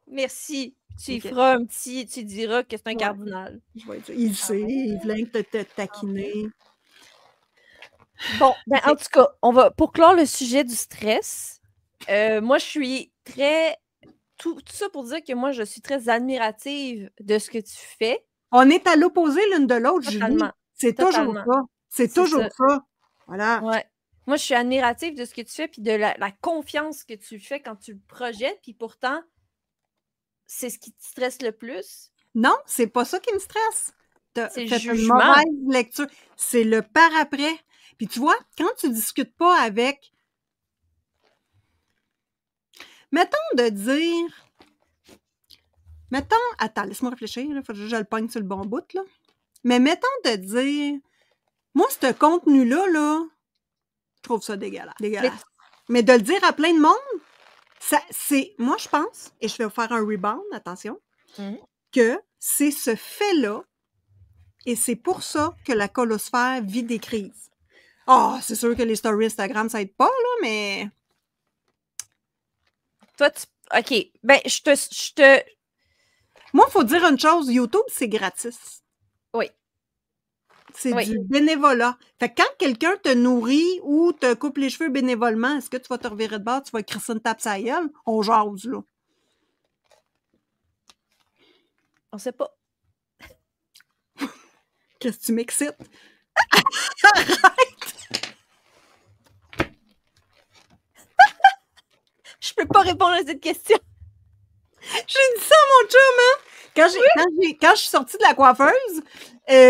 Merci. Tu y feras un petit, tu diras que c'est un cardinal. Je vais dire, il sait, il voulait te taquiner. Bon, ben en tout cas, pour clore le sujet du stress, moi je suis très... Tout ça pour dire que moi je suis très admirative de ce que tu fais. On est à l'opposé l'une de l'autre, Julie. C'est toujours ça. C'est toujours ça. Voilà. Ouais. Moi, je suis admirative de ce que tu fais puis de la confiance que tu fais quand tu le projettes. Puis pourtant, c'est ce qui te stresse le plus. Non, c'est pas ça qui me stresse. C'est fait le une mauvaise lecture. C'est le par-après. Puis tu vois, quand tu discutes pas avec... Mettons de dire... Mettons... Attends, laisse-moi réfléchir. Il faut que je le pogne sur le bon bout, là. Mais mettons de dire... Moi, ce contenu-là, là, je trouve ça dégueulasse. Mais de le dire à plein de monde, c'est... Moi, je pense, et je vais faire un rebound, attention, que c'est ce fait-là, et c'est pour ça que la colosphère vit des crises. Ah, c'est sûr que les stories Instagram, ça aide pas, là, mais... Toi, OK. Ben, je te... Moi, il faut dire une chose, YouTube, c'est gratis. Oui. C'est du bénévolat. Fait que quand quelqu'un te nourrit ou te coupe les cheveux bénévolement, est-ce que tu vas te revirer de bord, tu vas écrire ça une tape sur la gueule? On jase, là. On sait pas. Qu'est-ce que tu m'excites? Arrête! Je peux pas répondre à cette question. J'ai dit ça à mon chum, hein? Quand je suis sortie de la coiffeuse,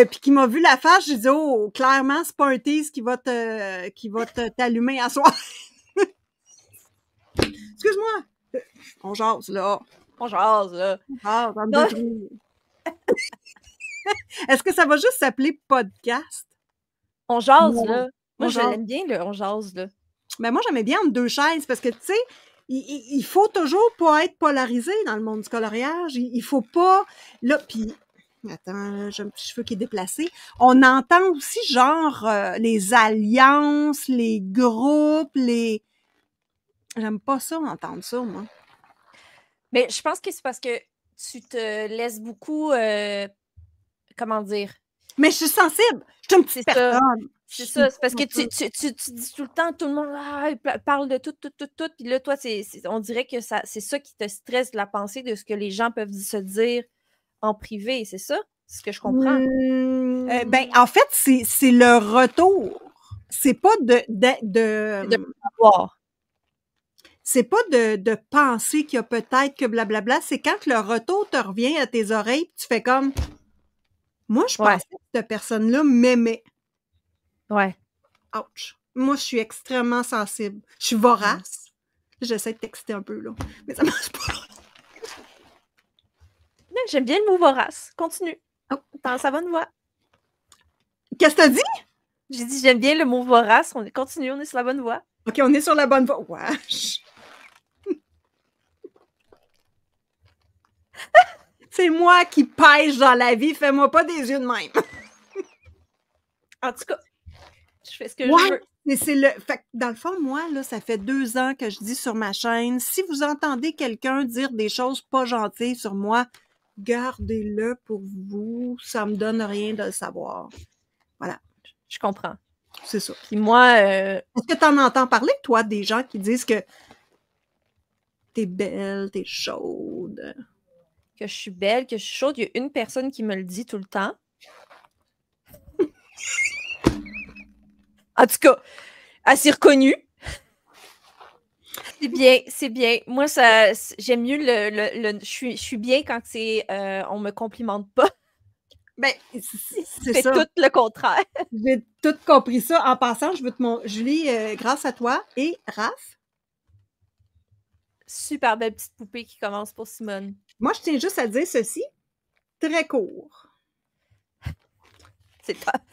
puis qu'il m'a vu la face, j'ai dit, oh, clairement, c'est pas un tease qui va t'allumer à soir. Excuse-moi. On jase, là. On jase, là. Est-ce que ça va juste s'appeler podcast? On jase, là. Moi, je l'aime bien, le on jase, là. Mais moi, j'aimais bien entre deux chaises parce que, tu sais, il faut toujours pas être polarisé dans le monde du coloriage. Il faut pas... Là, puis... Attends, j'ai un petit cheveu qui est déplacé. On entend aussi, genre, les alliances, les groupes, les... J'aime pas ça, entendre ça, moi. Mais je pense que c'est parce que tu te laisses beaucoup... comment dire? Mais je suis sensible. Je suis une petite personne. C'est ça, c'est parce que tu dis tout le temps, tout le monde parle de tout, puis là, toi, on dirait que c'est ça qui te stresse, la pensée de ce que les gens peuvent se dire en privé, c'est ça? C'est ce que je comprends. Ben, en fait, c'est le retour. C'est pas de savoir. C'est pas de penser qu'il y a peut-être que blablabla, c'est quand le retour te revient à tes oreilles, tu fais comme moi, je pensais que cette personne-là m'aimait. Ouais. Ouch. Moi, je suis extrêmement sensible. Je suis vorace. J'essaie de texter un peu, là. Mais ça marche pas. J'aime bien le mot vorace. Continue. Oh, dans sa bonne voix. Qu'est-ce que t'as dit? J'ai dit j'aime bien le mot vorace. Continue, on est sur la bonne voie. OK, on est sur la bonne voie. Wesh. C'est moi qui pêche dans la vie. Fais-moi pas des yeux de même. En tout cas, je fais ce que je veux. Mais c'est le. Fait, dans le fond, moi, là, ça fait 2 ans que je dis sur ma chaîne, si vous entendez quelqu'un dire des choses pas gentilles sur moi, gardez-le pour vous. Ça me donne rien de le savoir. Voilà. Je comprends. C'est ça. Puis moi... Est-ce que tu en entends parler, toi, des gens qui disent que t'es belle, t'es chaude? Que je suis belle, que je suis chaude. Il y a une personne qui me le dit tout le temps. En tout cas, assez reconnue. C'est bien. Moi, j'aime mieux je suis bien quand c'est on me complimente pas. Ben, c'est ça. Tout le contraire. J'ai tout compris ça. En passant, je veux te montrer, Julie, grâce à toi et Raph. Super belle petite poupée qui commence pour Simone. Moi, je tiens juste à dire ceci. Très court.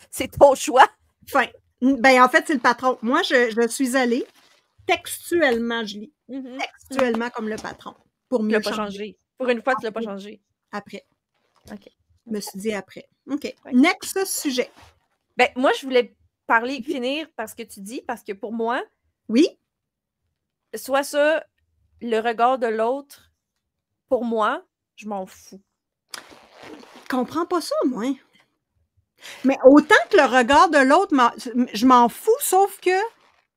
C'est ton choix. Fin. Ben, en fait, c'est le patron. Moi, je suis allée textuellement, Julie. Textuellement comme le patron. Pour mieux changer. Pour une fois, tu l'as pas changé. Après. OK. Je me suis dit après. OK. Next sujet. Ben, moi, je voulais finir parce que pour moi... Oui? Soit ça, le regard de l'autre, pour moi, je m'en fous. Je comprends pas ça, moi. Mais autant que le regard de l'autre, je m'en fous, sauf que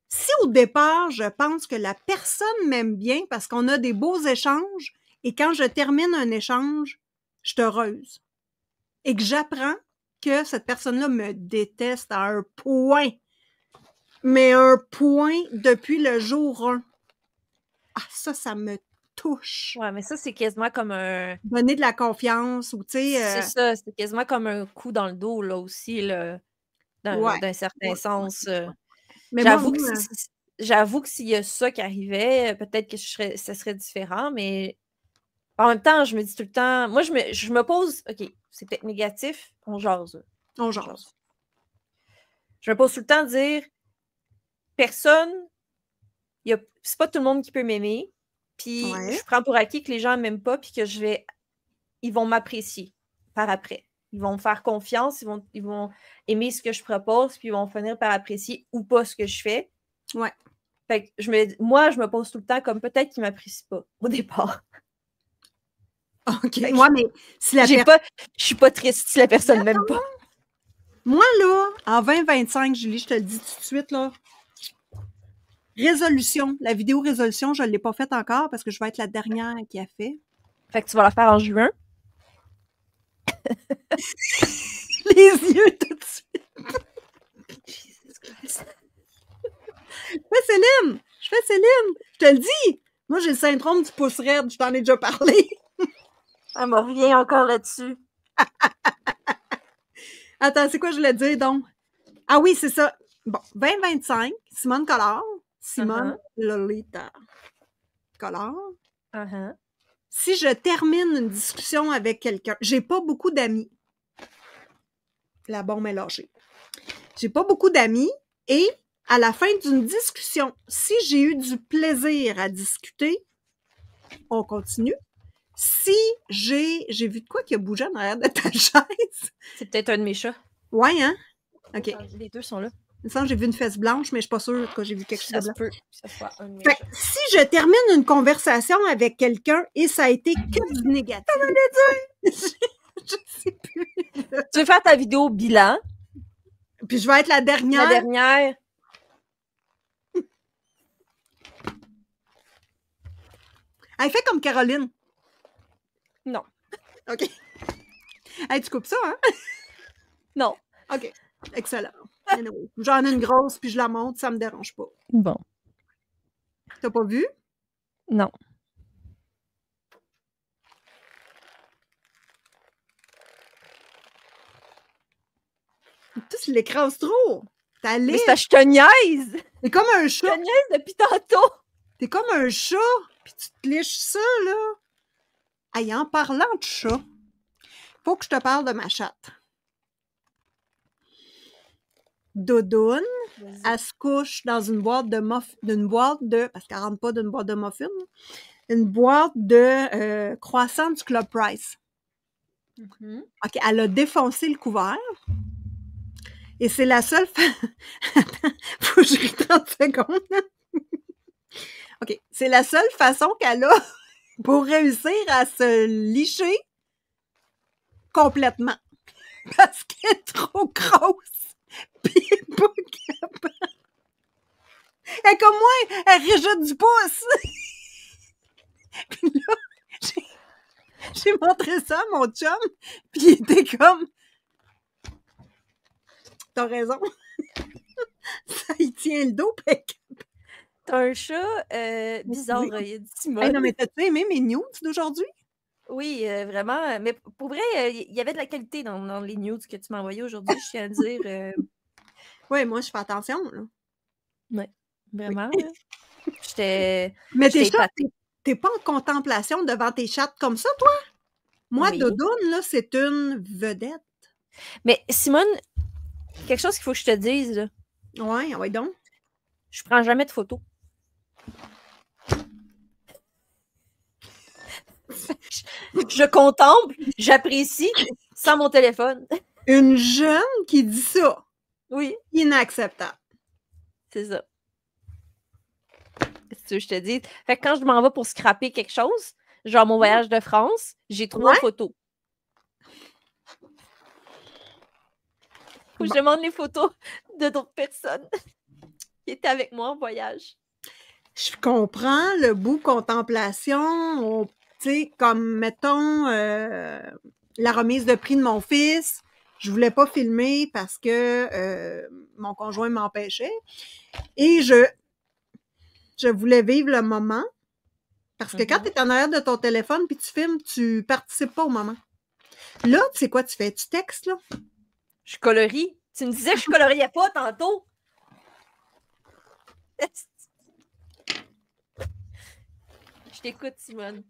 si au départ, je pense que la personne m'aime bien parce qu'on a des beaux échanges et quand je termine un échange, je suis heureuse. Et que j'apprends que cette personne-là me déteste à un point. Mais un point depuis le jour 1. Ah, ça me touche. Ouais, mais ça, c'est quasiment comme un... Donner de la confiance ou, tu sais... C'est ça, c'est quasiment comme un coup dans le dos, là, aussi, là, d'un certain sens. Mais j'avoue que s'il y a ça qui arrivait, peut-être que ça serait différent, mais en même temps, je me dis tout le temps... Moi, je me pose... OK, c'est peut-être négatif, on jase. On jase. Je me pose tout le temps à dire personne... C'est pas tout le monde qui peut m'aimer. Puis je prends pour acquis que les gens m'aiment pas, puis que ils vont m'apprécier par après. Ils vont me faire confiance, ils vont aimer ce que je propose, puis ils vont finir par apprécier ou pas ce que je fais. Ouais. Fait que moi, je me pose tout le temps comme peut-être qu'ils m'apprécient pas au départ. OK. Moi, mais si la je suis pas triste si la personne m'aime pas. Moi, là, en 2025, Julie, je te le dis tout de suite, là, résolution. La vidéo résolution, je ne l'ai pas faite encore parce que je vais être la dernière qui a fait. Fait que tu vas la faire en juin? Les yeux tout de suite. Jesus Christ. Je fais Céline. Je te le dis. Moi, j'ai le syndrome du pouce raide. Je t'en ai déjà parlé. Elle me revient encore là-dessus. Attends, c'est quoi je voulais dire, donc? Ah oui, c'est ça. Bon, 2025, Simone Collard. Simone Lolita. tricolore. Uh-huh. Si je termine une discussion avec quelqu'un, j'ai pas beaucoup d'amis. La bombe est lâchée. J'ai pas beaucoup d'amis et à la fin d'une discussion, si j'ai eu du plaisir à discuter, on continue. Si j'ai vu de quoi qui a bougé en arrière de ta chaise. C'est peut-être un de mes chats. Ouais, hein? OK. Les deux sont là. Il me semble que j'ai vu une fesse blanche, mais je suis pas sûre que j'ai vu quelque chose de blanc. Ça se peut que ça soit un de mes Fait chats. que si je termine une conversation avec quelqu'un et ça a été que du négatif. Je sais plus. Tu veux faire ta vidéo bilan? Puis je vais être la dernière. La dernière. Elle fait comme Caroline. Non. OK. Hey, tu coupes ça, hein? Non. OK. Excellent. Anyway, j'en ai une grosse, puis je la monte, ça me dérange pas. Bon. T'as pas vu? Non. Tu l'écrases trop. T'as Mais c'est je te niaise! T'es comme un Je chat. te niaise depuis tantôt! T'es comme un chat, puis tu te liches ça, là. Hey, en parlant de chat, faut que je te parle de ma chatte. Doudoune, elle se couche dans une boîte de parce qu'elle rentre pas d'une boîte de muffins, une boîte de croissants du Club Price. Mm-hmm. OK, elle a défoncé le couvert. Et c'est la seule Attends, faut que je rie 30 secondes. OK, c'est la seule façon qu'elle a pour réussir à se licher complètement. Parce qu'elle est trop grosse. Puis elle est pas capable. Elle est comme moi, elle rejette du pouce. Puis là, j'ai montré ça à mon chum, puis il était comme... T'as raison. Ça, il tient le dos, puis... T'as un chat bizarre, il y a du Simone. Hey, non, mais t'as-tu aimé mes nudes d'aujourd'hui? Oui, vraiment. Mais pour vrai, il y avait de la qualité dans les news que tu m'as envoyées aujourd'hui, je tiens à dire. Oui, moi, je fais attention, là. Oui, vraiment. Oui. J'étais. Mais épatée. t'es pas en contemplation devant tes chattes comme ça, toi? Moi, Oui. Doudoune, là, c'est une vedette. Mais Simone, quelque chose qu'il faut que je te dise, là. Ouais, ouais donc. Je prends jamais de photos. Je contemple, j'apprécie sans mon téléphone. Une jeune qui dit ça. Oui. Inacceptable. C'est ça. C'est ce que je te dis. Fait que quand je m'en vais pour scraper quelque chose, genre mon voyage de France, j'ai 3 photos. Faut que je demande les photos de d'autres personnes qui étaient avec moi en voyage. Je comprends le bout contemplation, tu sais, comme, mettons, la remise de prix de mon fils. Je voulais pas filmer parce que mon conjoint m'empêchait. Et je voulais vivre le moment. Parce que quand tu es en arrière de ton téléphone puis tu filmes, tu participes pas au moment. Là, tu sais quoi tu fais? Tu textes, là? Je colorie. Tu me disais que je coloriais pas tantôt. Je t'écoute, Simone.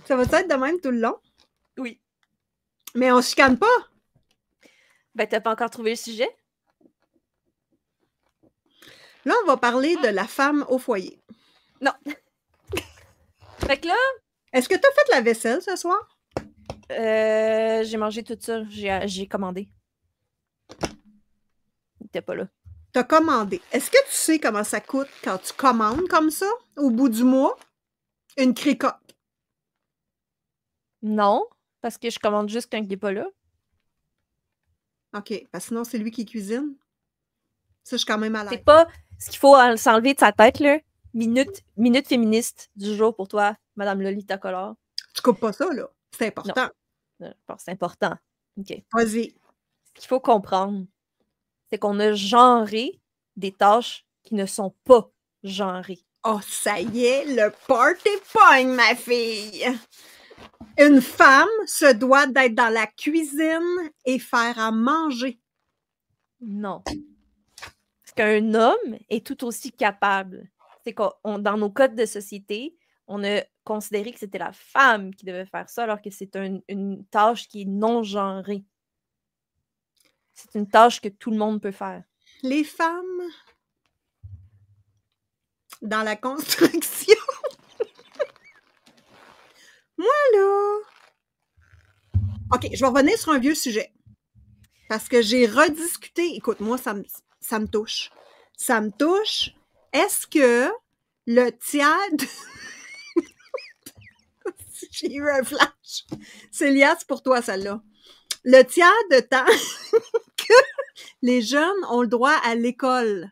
Ça va être de même tout le long? Oui. Mais on se chicane pas? Ben, t'as pas encore trouvé le sujet? Là, on va parler de la femme au foyer. Non. Fait que là... Est-ce que tu as fait la vaisselle ce soir? J'ai mangé tout ça. J'ai commandé. Il était pas là. T'as commandé. Est-ce que tu sais comment ça coûte quand tu commandes comme ça, au bout du mois, une cricotte? Non, parce que je commande juste quand il n'est pas là. OK, parce que sinon, c'est lui qui cuisine. Ça, je suis quand même à l'aise. C'est pas ce qu'il faut s'enlever de sa tête, là. Minute féministe du jour pour toi, Madame Lolita Collard. Tu coupes pas ça, là. C'est important. Non, c'est important. OK. Vas-y. Ce qu'il faut comprendre, c'est qu'on a genré des tâches qui ne sont pas genrées. Oh, ça y est, le party point, ma fille! Une femme se doit d'être dans la cuisine et faire à manger. Non. Parce qu'un homme est tout aussi capable c'est que dans nos codes de société, on a considéré que c'était la femme qui devait faire ça, alors que c'est une tâche qui est non genrée. C'est une tâche que tout le monde peut faire. Les femmes dans la construction. Moi, là... OK, je vais revenir sur un vieux sujet. Parce que j'ai rediscuté... Écoute, moi, ça me touche. Ça me touche. Est-ce que le tiers... J'ai eu un flash. Célia, c'est pour toi, celle-là. Le tiers de temps que les jeunes ont le droit à l'école,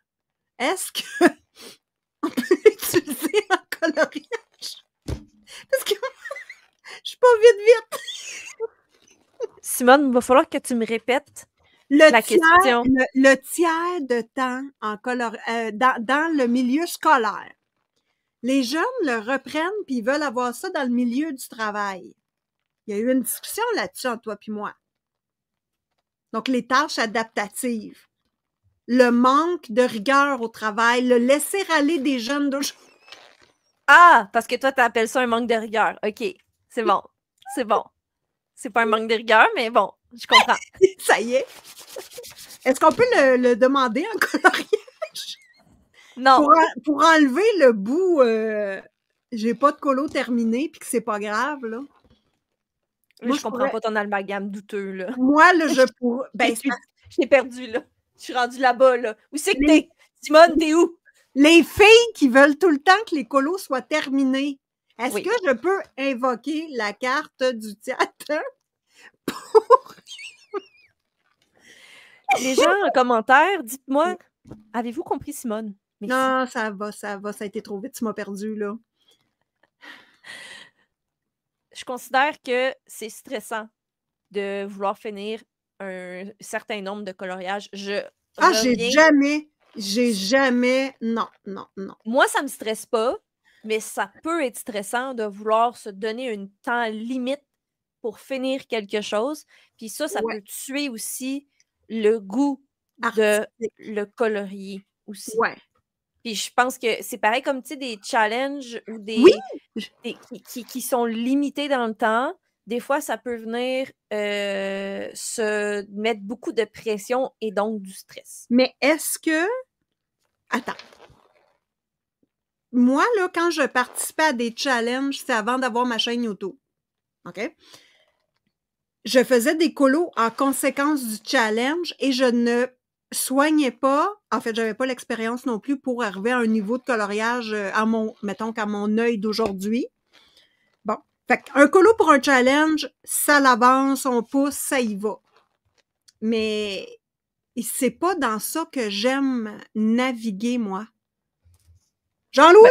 est-ce que on peut l'utiliser en coloriage? Parce que je suis pas vite. Simone, il va falloir que tu me répètes la question. Le tiers de temps en dans le milieu scolaire. Les jeunes le reprennent puis ils veulent avoir ça dans le milieu du travail. Il y a eu une discussion là-dessus entre toi puis moi. Donc, les tâches adaptatives, le manque de rigueur au travail, le laisser-aller des jeunes d'aujourd'hui. Ah, parce que toi, tu appelles ça un manque de rigueur. OK, c'est bon. C'est bon. C'est pas un manque de rigueur, mais bon, je comprends. Ça y est. Est-ce qu'on peut le demander en coloriage? Non. Pour enlever le bout, j'ai pas de colo terminé puis que c'est pas grave, là. Moi, je comprends pas ton amalgame douteux, là. Moi, là, je pourrais... Ben, je t'ai perdu, là. Je suis rendue là-bas, là. Où c'est que t'es? Simone, t'es où? Les filles qui veulent tout le temps que les colos soient terminés. Est-ce que je peux invoquer la carte du théâtre pour... Les gens en commentaire, dites-moi, avez-vous compris Simone? Merci. Non, ça va, ça a été trop vite, tu m'as perdu, là. Je considère que c'est stressant de vouloir finir un certain nombre de coloriages. J'ai jamais... Non. Moi, ça me stresse pas, mais ça peut être stressant de vouloir se donner un temps limite pour finir quelque chose. Puis ça peut tuer aussi le goût de le colorier aussi. Ouais. Puis je pense que c'est pareil comme, tu sais, des challenges ou qui sont limités dans le temps. Des fois, ça peut venir se mettre beaucoup de pression et donc du stress. Mais est-ce que... Attends. Moi, là, quand je participais à des challenges, c'est avant d'avoir ma chaîne YouTube. OK? Je faisais des colos en conséquence du challenge et je ne soignais pas. En fait, j'avais pas l'expérience non plus pour arriver à un niveau de coloriage mettons qu'à mon œil d'aujourd'hui. Bon. Fait qu'un colo pour un challenge, ça l'avance, on pousse, ça y va. Mais c'est pas dans ça que j'aime naviguer, moi. Jean-Louis,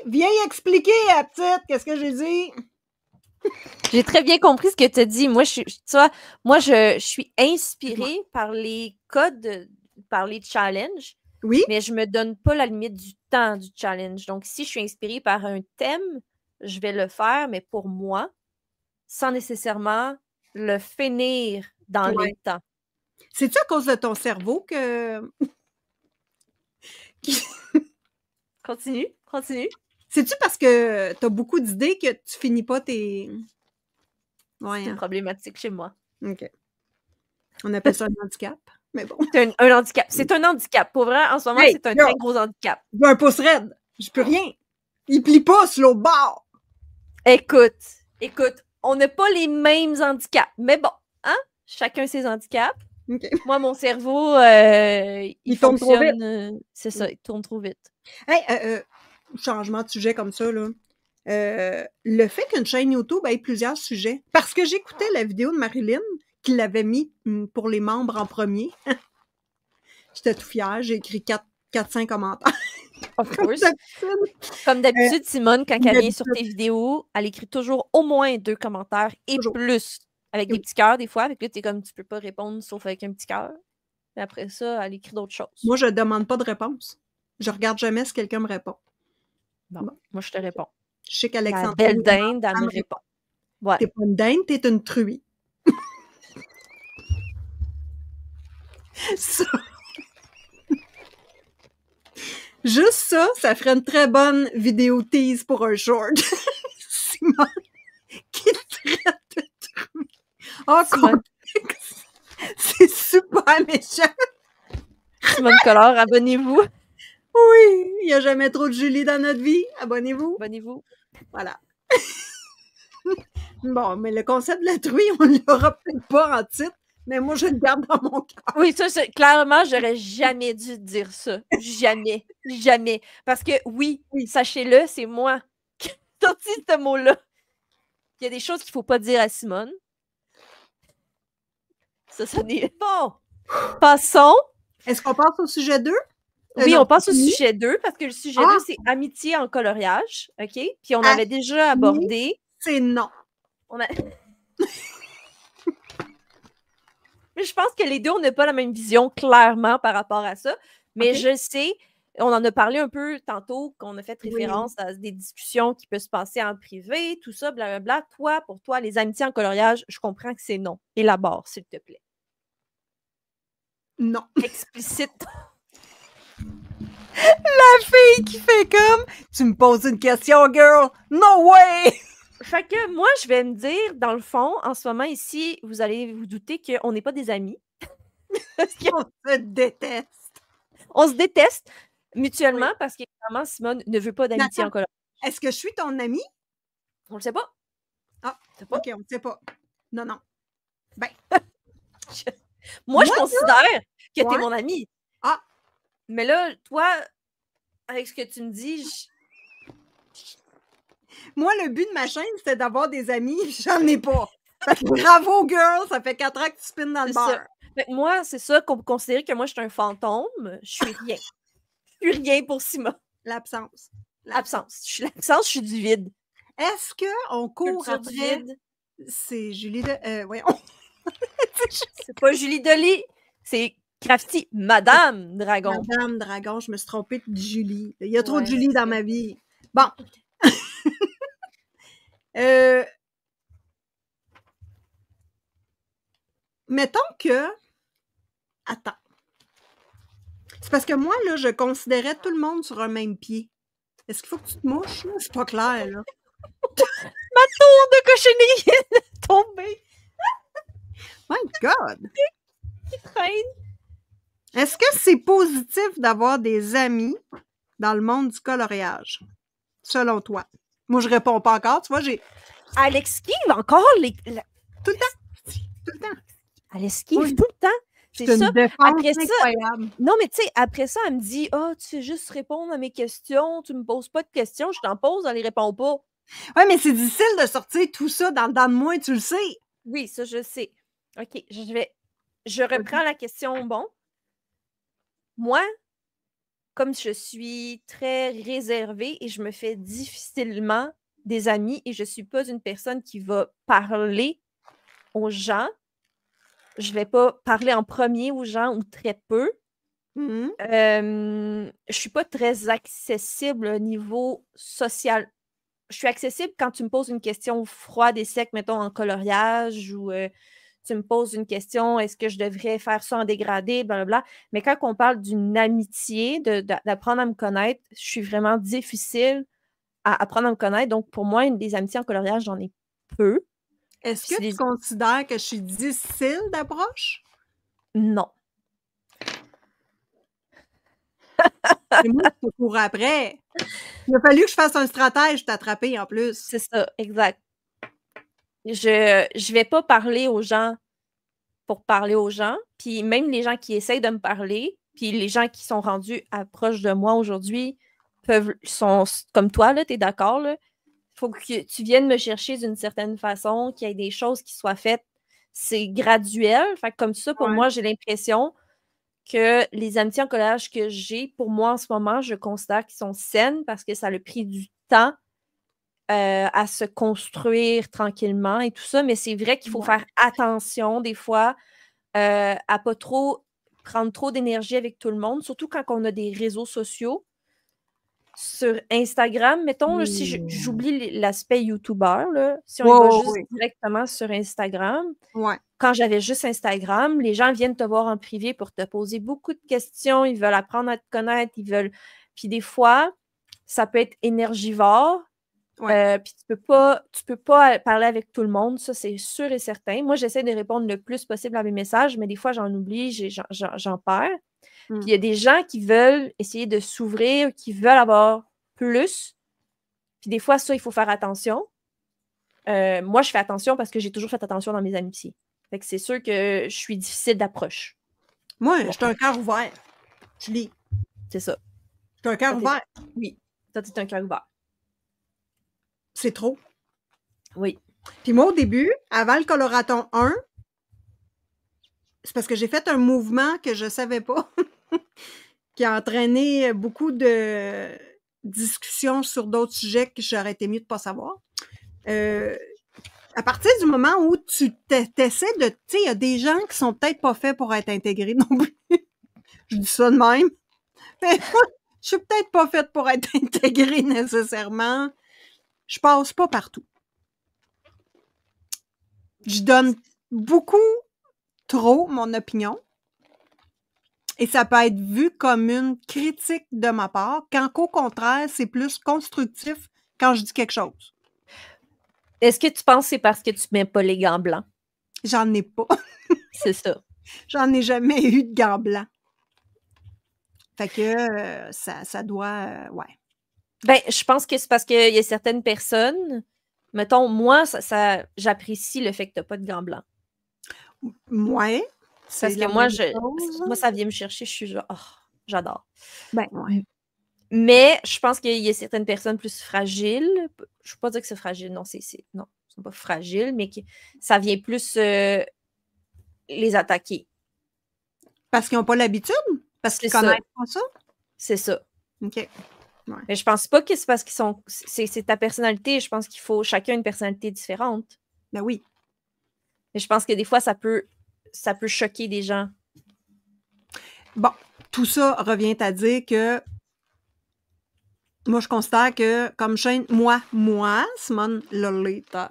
viens expliquer à la petite, qu'est-ce que j'ai dit? J'ai très bien compris ce que tu as dit. Moi, je suis inspirée par les codes, par les challenges. Oui. Mais je me donne pas la limite du temps du challenge. Donc, si je suis inspirée par un thème, je vais le faire, mais pour moi, sans nécessairement le finir dans les temps. C'est-tu à cause de ton cerveau que... Continue. C'est-tu parce que tu as beaucoup d'idées que tu finis pas tes... C'est une problématique chez moi. OK. On appelle ça un handicap, mais bon. C'est un handicap. C'est un handicap. Pour vrai, en ce moment, c'est un très gros handicap. J'ai un pouce raide. Je peux rien. Il plie pas sur l'autre bord. Écoute, on n'a pas les mêmes handicaps. Mais bon, hein? Chacun ses handicaps. Okay. Moi, mon cerveau, il tourne trop vite. C'est ça, il tourne trop vite. Hey, changement de sujet comme ça, là. Le fait qu'une chaîne YouTube ait plusieurs sujets, parce que j'écoutais la vidéo de Marilyn qui l'avait mis pour les membres en premier. J'étais tout fière, j'ai écrit 4-5 commentaires. Comme d'habitude, Simone, quand elle vient sur tes vidéos, elle écrit toujours au moins 2 commentaires et plus. Avec des petits cœurs, des fois. Avec là, t'es comme, tu peux pas répondre sauf avec un petit cœur. Et après ça, elle écrit d'autres choses. Moi, je demande pas de réponse. Je regarde jamais si quelqu'un me répond. Bon, moi, je te réponds. Je sais qu'Alexandre... La belle dinde, elle me répond. Ouais. T'es pas une dinde, t'es une truie. Ça... Juste ça, ça ferait une très bonne vidéo tease pour un short. Simone qui traite de trucs. En contexte, c'est super méchant. Simone Collard, abonnez-vous. Oui, il n'y a jamais trop de Julie dans notre vie. Abonnez-vous. Abonnez-vous. Voilà. Bon, mais le concept de la truie, on ne l'aura peut-être pas en titre, mais moi, je le garde dans mon cœur. Oui, ça, clairement, j'aurais jamais dû dire ça. Jamais. Jamais. Parce que oui. Sachez-le, c'est moi qui ai sorti ce mot-là. Il y a des choses qu'il ne faut pas dire à Simone. Ça n'est... Bon. Passons. Est-ce qu'on passe au sujet 2? Oui, on passe au sujet 2, parce que le sujet 2, c'est amitié en coloriage, OK? Puis on avait déjà abordé... C'est non. Mais je pense que les deux, on n'a pas la même vision, clairement, par rapport à ça. Mais je sais, on en a parlé un peu tantôt, qu'on a fait référence à des discussions qui peuvent se passer en privé, tout ça, blablabla. Toi, pour toi, les amitiés en coloriage, je comprends que c'est non. Élabore, s'il te plaît. Non. Explicite. La fille qui fait comme « Tu me poses une question, girl! No way! » Fait que moi, je vais me dire, dans le fond, en ce moment ici, vous allez vous douter qu'on n'est pas des amis. On se déteste. On se déteste mutuellement parce qu'évidemment, Simone ne veut pas d'amitié en coloriage. Est-ce que je suis ton amie? On le sait pas. Ah, OK, on ne sait pas. Non, non. Ben. Moi, je considère que tu es mon ami. Ah. Mais là, toi, avec ce que tu me dis, Moi, le but de ma chaîne, c'était d'avoir des amis. J'en ai pas. Bravo, girl! Ça fait 4 ans que tu spins dans le beurre. Moi, c'est ça qu'on peut considérer que moi, je suis un fantôme. Je suis rien. Je suis rien pour Simone. L'absence. L'absence. Je suis l'absence, je suis du vide. Est-ce qu'on court Culture après... du vide. C'est Julie de... voyons. C'est pas Julie Delis. C'est Crafty. Madame Dragon. Madame Dragon. Je me suis trompée de Julie. Il y a trop de Julie dans ma vie. Bon. Mettons que... Attends. C'est parce que moi, là, je considérais tout le monde sur un même pied. Est-ce qu'il faut que tu te mouches? C'est pas clair, là. Ma tour de cochonnerie est tombée. My God! Qui traîne. Est-ce que c'est positif d'avoir des amis dans le monde du coloriage? Selon toi? Moi, je réponds pas encore. Tu vois, j'ai... Elle esquive encore les... Tout le temps. Tout le temps. Elle esquive tout le temps. C'est ça. Après incroyable. Ça, non, mais tu sais, après ça, elle me dit « Ah, tu sais juste répondre à mes questions, tu me poses pas de questions, je t'en pose, elle les répond pas. » Oui, mais c'est difficile de sortir tout ça dans le moi, tu le sais. Oui, ça, je sais. OK, je reprends la question. Bon, moi, comme je suis très réservée et je me fais difficilement des amis et je suis pas une personne qui va parler aux gens, je vais pas parler en premier aux gens ou très peu. Je suis pas très accessible au niveau social. Je suis accessible quand tu me poses une question froide et sec, mettons en coloriage, ou tu me poses une question, est-ce que je devrais faire ça en dégradé, blablabla. Mais quand on parle d'une amitié, d'apprendre à me connaître, je suis vraiment difficile à apprendre à me connaître. Donc, pour moi, des amitiés en coloriage, j'en ai peu. Est-ce que tu considères que je suis difficile d'approche? Non. C'est moi qui te cours après. Il a fallu que je fasse un stratège t'attraper en plus. C'est ça, exact. Je vais pas parler aux gens pour parler aux gens. Puis même les gens qui essayent de me parler, puis les gens qui sont rendus proches de moi aujourd'hui sont comme toi, là, t'es d'accord, là? Faut que tu viennes me chercher d'une certaine façon, qu'il y ait des choses qui soient faites. C'est graduel. Fait que comme ça, pour moi, j'ai l'impression que les amitiés en coloriage que j'ai, pour moi, en ce moment, je considère qu'ils sont saines parce que ça a pris du temps à se construire tranquillement et tout ça. Mais c'est vrai qu'il faut faire attention, des fois, à pas trop prendre trop d'énergie avec tout le monde, surtout quand on a des réseaux sociaux. Sur Instagram, mettons, là, si j'oublie l'aspect YouTuber, là, si on y va juste directement sur Instagram, quand j'avais juste Instagram, les gens viennent te voir en privé pour te poser beaucoup de questions, ils veulent apprendre à te connaître, ils veulent Puis des fois, ça peut être énergivore. Ouais. Puis tu peux pas parler avec tout le monde, ça c'est sûr et certain. Moi, j'essaie de répondre le plus possible à mes messages, mais des fois, j'en oublie, j'en perds. Puis il y a des gens qui veulent essayer de s'ouvrir, qui veulent avoir plus. Puis des fois, ça, il faut faire attention. Moi, je fais attention parce que j'ai toujours fait attention dans mes amitiés. Fait que c'est sûr que je suis difficile d'approche. Moi, j'ai un cœur ouvert. Tu lis. C'est ça. J'ai un cœur ouvert. Oui. Toi, t'es un cœur ouvert. C'est trop. Oui. Puis moi, au début, avant le Coloraton 1, c'est parce que j'ai fait un mouvement que je savais pas, qui a entraîné beaucoup de discussions sur d'autres sujets que j'aurais été mieux de pas savoir. À partir du moment où tu t'essaies de... Tu sais, il y a des gens qui sont peut-être pas faits pour être intégrés non plus. Je dis ça de même. Mais moi, je suis peut-être pas faite pour être intégrée nécessairement. Je passe pas partout. Je donne beaucoup trop mon opinion. Et ça peut être vu comme une critique de ma part, quand qu'au contraire, c'est plus constructif quand je dis quelque chose. Est-ce que tu penses que c'est parce que tu mets pas les gants blancs? J'en ai pas. C'est ça. J'en ai jamais eu de gants blancs. Fait que ça doit... ouais. Ben, je pense que c'est parce qu'il y a certaines personnes... Mettons, moi, j'apprécie le fait que tu n'as pas de gants blancs. Ouais. Parce que moi, ça vient me chercher, je suis genre, oh, j'adore. Ben, ouais. Mais je pense qu'il y a certaines personnes plus fragiles. Je ne veux pas dire que c'est fragile, non, non, ils sont pas fragiles, mais ça vient plus les attaquer. Parce qu'ils n'ont pas l'habitude? Parce qu'ils connaissent pas ça? C'est ça. OK. Ouais. Mais je pense pas que c'est parce qu'ils sont... C'est ta personnalité. Je pense qu'il faut chacun une personnalité différente. Ben oui. Mais je pense que des fois, ça peut choquer des gens. Bon, tout ça revient à dire que moi, je considère que comme chaîne, moi, Simone Lolita,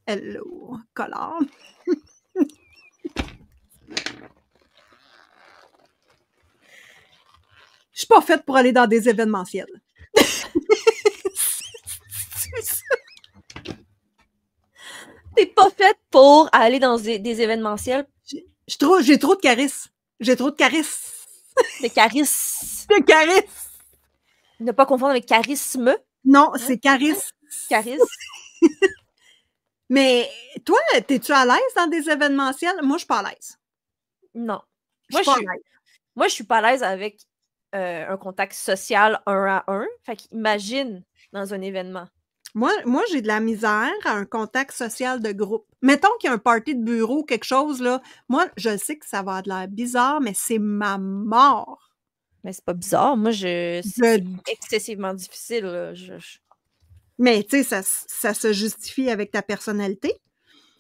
hello, color. Je suis pas faite pour aller dans des événementiels. C'est ça. T'es pas faite pour aller dans des événementiels? J'ai trop de charisme. J'ai trop de charisme. De charisme. De charisme. Ne pas confondre avec charisme. Non, c'est charisme. Charisme. Mais toi, t'es-tu à l'aise dans des événementiels? Moi, je suis pas à l'aise. Non. Moi, je suis pas à l'aise avec un contact social 1 à 1. Fait qu'imagine dans un événement. Moi, j'ai de la misère à un contact social de groupe. Mettons qu'il y a un party de bureau, quelque chose, là. Moi, je sais que ça va avoir de l'air bizarre, mais c'est ma mort. Mais c'est pas bizarre. Moi, c'est excessivement difficile. Là. Mais, tu sais, ça se justifie avec ta personnalité.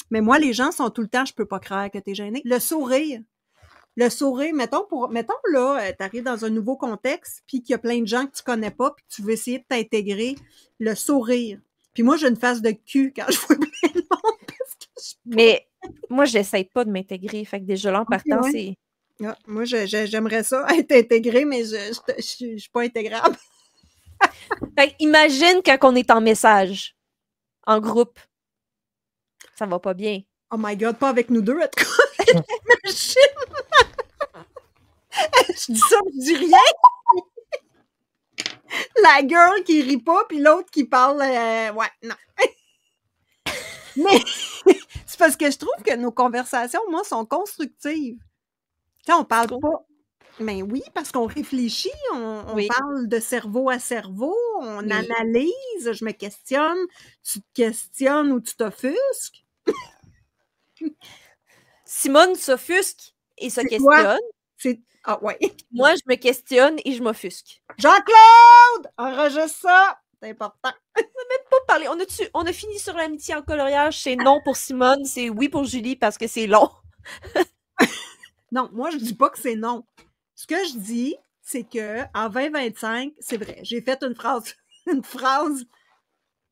Mais moi, les gens sont tout le temps, je peux pas croire que t'es gêné. Le sourire, mettons là, t'arrives dans un nouveau contexte, puis qu'il y a plein de gens que tu connais pas, puis que tu veux essayer de t'intégrer, le sourire. Puis moi, j'ai une face de cul quand je vois plein de monde. Mais moi, j'essaie pas de m'intégrer. Fait que déjà là, en partant, c'est... Ah, moi, j'aimerais ça être intégrée, mais je suis pas intégrable. Fait imagine quand on est en message, en groupe. Ça va pas bien. Oh my God, pas avec nous deux, en tout cas. Imagine! Je dis ça, je dis rien! La girl qui rit pas, puis l'autre qui parle... ouais, non. Mais c'est parce que je trouve que nos conversations, moi, sont constructives. Tu sais, on parle pas... Mais oui, parce qu'on réfléchit, on parle de cerveau à cerveau, on analyse, je me questionne, tu te questionnes ou tu t'offusques. Simone s'offusque et se questionne. Ah ouais. Moi, je me questionne et je m'offusque. Jean-Claude! Enregistre ça! C'est important. On n'a même pas parlé. On a fini sur l'amitié en coloriage. C'est non pour Simone, c'est oui pour Julie parce que c'est long. Non, moi, je dis pas que c'est non. Ce que je dis, c'est que en 2025, c'est vrai, j'ai fait une phrase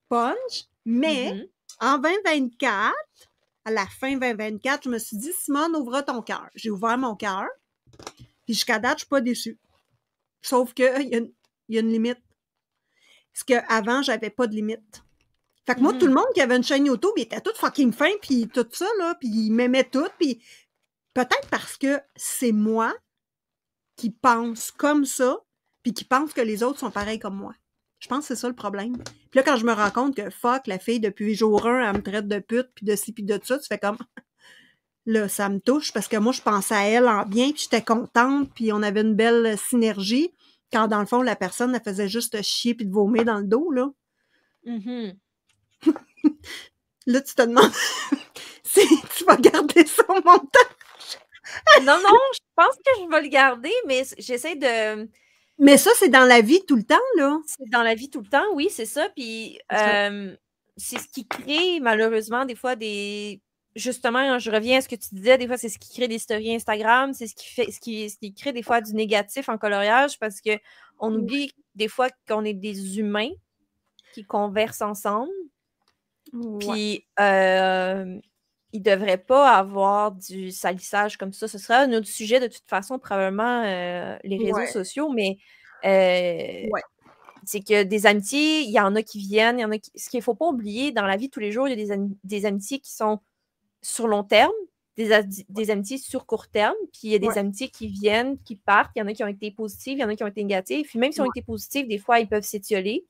punch, mais en 2024, à la fin 2024, je me suis dit, Simone, ouvre ton cœur. J'ai ouvert mon cœur, puis jusqu'à date, je suis pas déçue. Sauf que il y a il y a une limite. Parce qu'avant, j'avais pas de limite. Fait que moi, tout le monde qui avait une chaîne YouTube, il était tout fucking fin, puis tout ça, là, puis il m'aimait tout, puis peut-être parce que c'est moi qui pense comme ça, puis qui pense que les autres sont pareils comme moi. Je pense que c'est ça le problème. Puis là, quand je me rends compte que fuck, la fille, depuis jour 1, elle me traite de pute, puis de ci, puis de ça, tu fais comme... Là, ça me touche, parce que moi, je pensais à elle en bien, puis j'étais contente, puis on avait une belle synergie, quand dans le fond, la personne, elle faisait juste chier puis de vomir dans le dos, là. Là, tu te demandes si tu vas garder ça au montage. Non, je pense que je vais le garder, mais j'essaie de... Mais ça, c'est dans la vie tout le temps, là. C'est dans la vie tout le temps, oui, c'est ça. Puis c'est ce qui crée, malheureusement, des fois des... Justement, je reviens à ce que tu disais, des fois, c'est ce qui crée des stories Instagram, c'est ce qui crée des fois du négatif en coloriage, parce qu'on oublie des fois qu'on est des humains qui conversent ensemble. Puis il ne devrait pas avoir du salissage comme ça. Ce sera un autre sujet, de toute façon, probablement les réseaux sociaux, mais c'est que des amitiés, il y en a qui viennent, il y en a qui... Ce qu'il ne faut pas oublier, dans la vie de tous les jours, il y a des amitiés qui sont sur long terme, des amitiés sur court terme, puis il y a des amitiés qui viennent, qui partent, il y en a qui ont été positives, il y en a qui ont été négatives, puis même si ont été positives, des fois, ils peuvent s'étioler.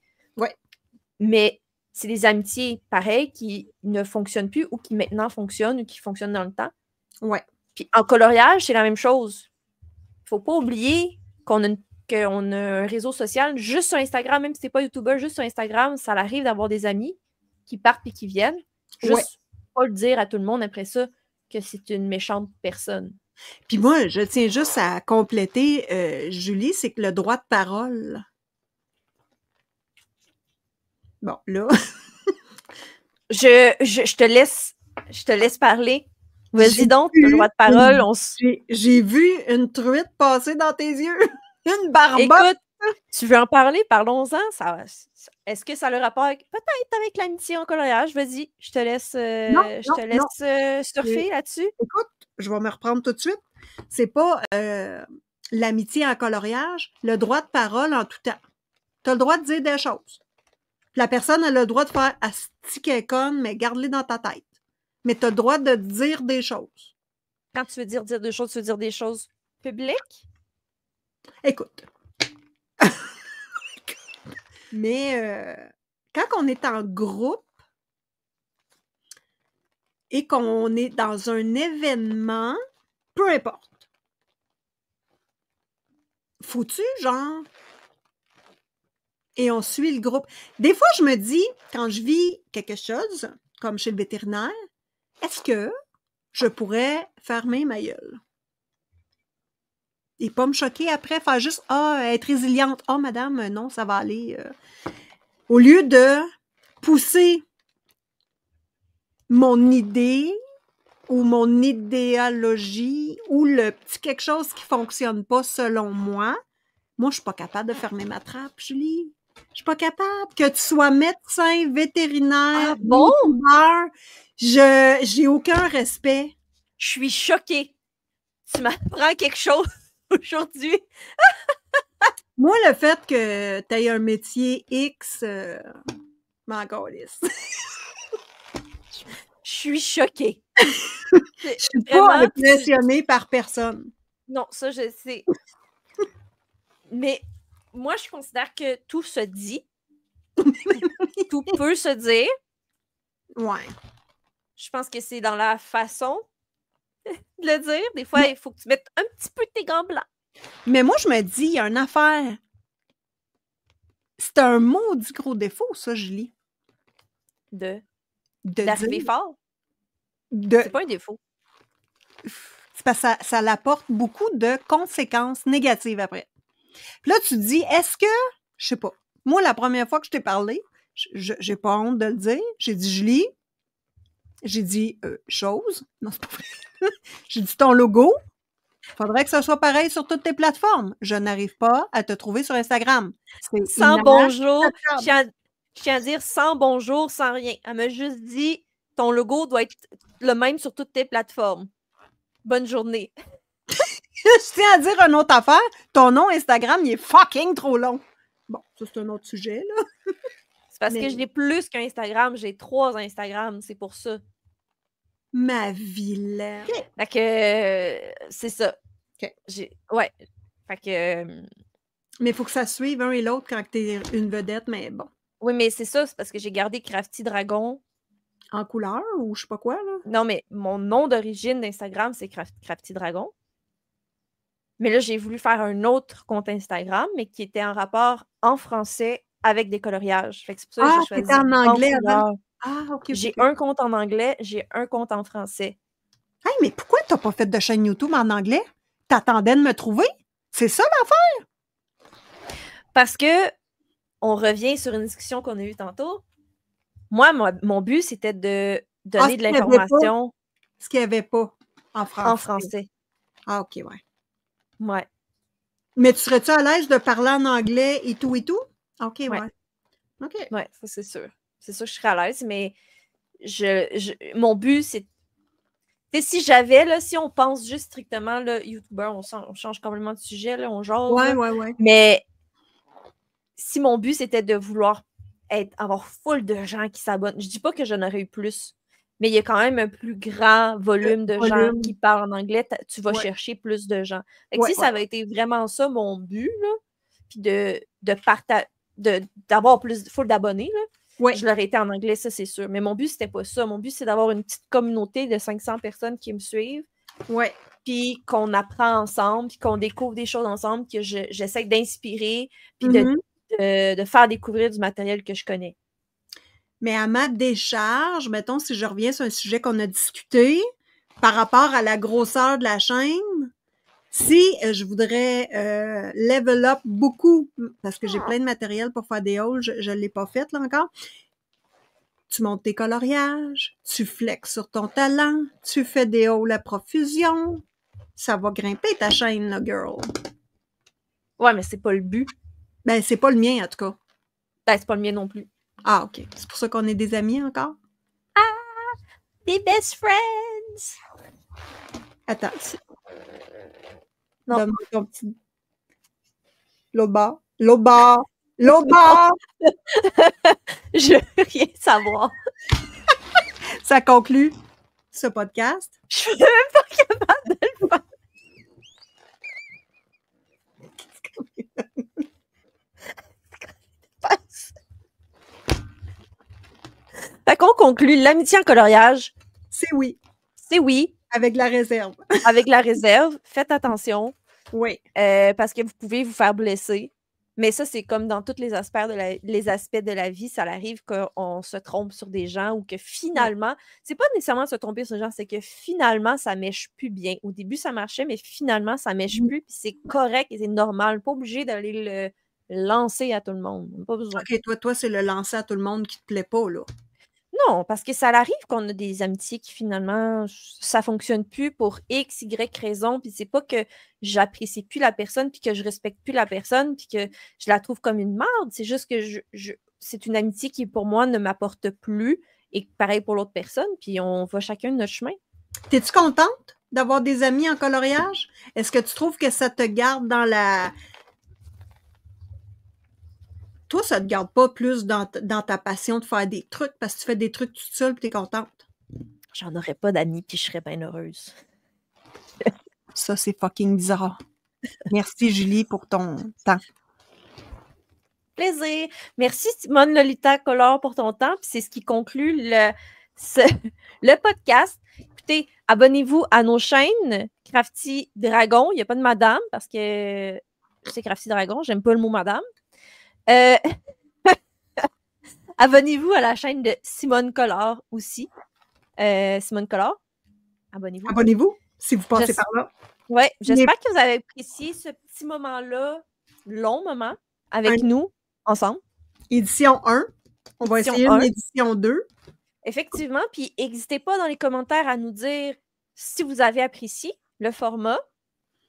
Mais c'est des amitiés pareilles qui ne fonctionnent plus ou qui maintenant fonctionnent ou qui fonctionnent dans le temps. Puis en coloriage, c'est la même chose. Il ne faut pas oublier qu'on a un réseau social juste sur Instagram, même si c'est pas YouTuber, juste sur Instagram, ça arrive d'avoir des amis qui partent et qui viennent. Juste pas le dire à tout le monde après ça que c'est une méchante personne. Puis moi, je tiens juste à compléter, Julie, c'est que le droit de parole... Bon, là... je te laisse parler. Vas-y donc, le droit de parole. J'ai vu une truite passer dans tes yeux. Une barbotte. Écoute, tu veux en parler? Parlons-en. Est-ce que ça a le rapport peut-être avec l'amitié en coloriage? Vas-y, je te laisse, surfer là-dessus. Écoute, je vais me reprendre tout de suite. C'est pas l'amitié en coloriage, le droit de parole en tout temps. Tu as le droit de dire des choses. La personne a le droit de faire « asti qu'elle est conne », mais garde-les dans ta tête. Mais tu as le droit de dire des choses. Quand tu veux dire des choses, tu veux dire des choses publiques? Écoute. Mais quand on est en groupe et qu'on est dans un événement, peu importe. Faut-tu, genre... Et on suit le groupe. Des fois, je me dis, quand je vis quelque chose, comme chez le vétérinaire, est-ce que je pourrais fermer ma gueule? Et pas me choquer après, faire juste « Ah, être résiliente. Ah, madame, non, ça va aller. » Au lieu de pousser mon idée ou mon idéologie ou le petit quelque chose qui ne fonctionne pas selon moi, je ne suis pas capable de fermer ma trappe, Julie. Je suis pas capable. Que tu sois médecin, vétérinaire, youtubeur, j'ai aucun respect. Je suis choquée. Tu m'apprends quelque chose aujourd'hui. Moi, le fait que tu aies un métier X, m'en calisse. Je suis choquée. Je suis pas impressionnée par personne. Non, ça, je sais. Mais moi, je considère que tout se dit. Tout peut se dire. Ouais. Je pense que c'est dans la façon de le dire. Des fois, il faut que tu mettes un petit peu tes gants blancs. Mais moi, je me dis, il y a une affaire. C'est un maudit gros défaut, ça, Julie. D'arriver fort. C'est pas un défaut. C'est parce que ça l'apporte beaucoup de conséquences négatives après. Puis là, tu te dis, est-ce que, je sais pas, moi, la première fois que je t'ai parlé, j'ai pas honte de le dire, j'ai dit Julie, j'ai dit chose, non, c'est pas vrai, j'ai dit ton logo, faudrait que ça soit pareil sur toutes tes plateformes. Je n'arrive pas à te trouver sur Instagram. Sans bonjour, je tiens à dire sans bonjour, sans rien. Elle m'a juste dit, ton logo doit être le même sur toutes tes plateformes. Bonne journée. Je tiens à dire une autre affaire. Ton nom Instagram, il est fucking trop long. Bon, ça, c'est un autre sujet, là. C'est parce que je n'ai plus qu'un Instagram. J'ai 3 Instagrams, c'est pour ça. Ma vilaine. Fait que c'est ça. OK. Ouais. Fait que... Mais il faut que ça suive un et l'autre quand t'es une vedette, mais bon. Oui, mais c'est ça, c'est parce que j'ai gardé Crafty Dragon. En couleur ou je sais pas quoi, là? Non, mais mon nom d'origine d'Instagram, c'est Crafty Dragon. Mais là, j'ai voulu faire un autre compte Instagram, mais qui était en rapport en français avec des coloriages. Fait que c'est pour ça que j'ai choisi en anglais avant. Ah, OK. J'ai un compte en anglais, j'ai un compte en français. Hey, mais pourquoi t'as pas fait de chaîne YouTube en anglais? T'attendais de me trouver? C'est ça l'affaire? Parce que on revient sur une discussion qu'on a eue tantôt. Moi, mon but, c'était de donner de l'information. Ce qu'il n'y avait pas en français. En français. Ah, OK, ouais. Ouais. Mais tu serais-tu à l'aise de parler en anglais et tout et tout? OK, ouais. OK. Ouais, ça, c'est sûr. C'est sûr que je serais à l'aise, mais mon but, c'est... si j'avais, là, si on pense juste strictement, là, YouTuber, on change complètement de sujet, là, on jase. Ouais. Mais si mon but, c'était de vouloir avoir full de gens qui s'abonnent, je dis pas que j'en aurais eu plus, mais il y a quand même un plus grand volume de gens qui parlent en anglais, tu vas chercher plus de gens. Fait que si ça avait été vraiment ça, mon but, là, puis d'avoir plus full d'abonnés, là, je l'aurais été en anglais, ça, c'est sûr. Mais mon but, c'était pas ça. Mon but, c'est d'avoir une petite communauté de 500 personnes qui me suivent. Ouais. Puis qu'on apprend ensemble, puis qu'on découvre des choses ensemble, que j'essaie d'inspirer, puis de faire découvrir du matériel que je connais. Mais à ma décharge, mettons, si je reviens sur un sujet qu'on a discuté, par rapport à la grosseur de la chaîne, si je voudrais level up beaucoup, parce que j'ai plein de matériel pour faire des hauls, je ne l'ai pas fait là encore, tu montes tes coloriages, tu flexes sur ton talent, tu fais des hauls à profusion, ça va grimper ta chaîne, là, girl. Ouais, mais c'est pas le but. Ben, c'est pas le mien, en tout cas. Ben, c'est pas le mien non plus. Ah, OK. C'est pour ça qu'on est des amis encore? Ah! Des best friends! Attends. Non. Donne-moi ton petit... L'autre bord. L'autre bord. L'autre bord! Je veux rien savoir. Ça conclut ce podcast. Je suis même pas capable de le faire. Fait qu'on conclut l'amitié en coloriage. C'est oui. C'est oui. Avec la réserve. Avec la réserve. Faites attention. Oui. Parce que vous pouvez vous faire blesser. Mais ça, c'est comme dans tous les aspects de la vie, ça arrive qu'on se trompe sur des gens ou que finalement, c'est pas nécessairement se tromper sur des gens, c'est que finalement, ça mèche plus bien. Au début, ça marchait, mais finalement, ça mèche plus, puis c'est correct et c'est normal. Pas obligé d'aller le lancer à tout le monde. Pas besoin. OK, toi, c'est le lancer à tout le monde qui te plaît pas, là. Non, parce que ça arrive qu'on a des amitiés qui finalement, ça fonctionne plus pour X, Y raison, puis c'est pas que j'apprécie plus la personne, puis que je respecte plus la personne, puis que je la trouve comme une merde, c'est juste que c'est une amitié qui, pour moi, ne m'apporte plus, et pareil pour l'autre personne, puis on va chacun de notre chemin. T'es-tu contente d'avoir des amis en coloriage? Est-ce que tu trouves que ça te garde dans la... Toi, ça te garde pas plus dans ta passion de faire des trucs parce que tu fais des trucs toute seule et t'es contente? J'en aurais pas d'amis puis je serais bien heureuse. Ça, c'est fucking bizarre. Merci, Julie, pour ton temps. Plaisir. Merci, Simone Lolita Color, pour ton temps. Puis c'est ce qui conclut le podcast. Écoutez, abonnez-vous à nos chaînes Crafty Dragon. Il n'y a pas de madame parce que c'est Crafty Dragon. J'aime pas le mot madame. Abonnez-vous à la chaîne de Simone Collard aussi. Simone Collard, abonnez-vous. Abonnez-vous si vous passez par là. Oui, j'espère que vous avez apprécié ce petit moment-là, long moment, avec nous, ensemble. Édition 1. On va essayer une édition 2. Effectivement, puis n'hésitez pas dans les commentaires à nous dire si vous avez apprécié le format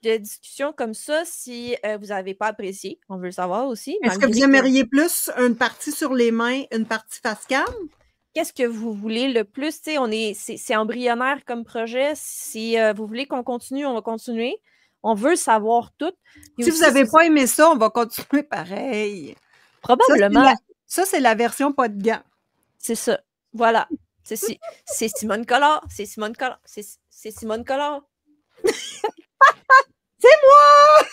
de discussion comme ça, si vous n'avez pas apprécié. On veut le savoir aussi. Est-ce que vous aimeriez plus une partie sur les mains, une partie face cam? Qu'est-ce que vous voulez le plus? C'est embryonnaire comme projet. Si vous voulez qu'on continue, on va continuer. On veut savoir tout. Si vous n'avez pas aimé ça, on va continuer pareil. Probablement. Ça, c'est la version pas de gants. C'est ça. Voilà. C'est Simone Collard. C'est Simone Collard. C'est Simone Collard. C'est moi!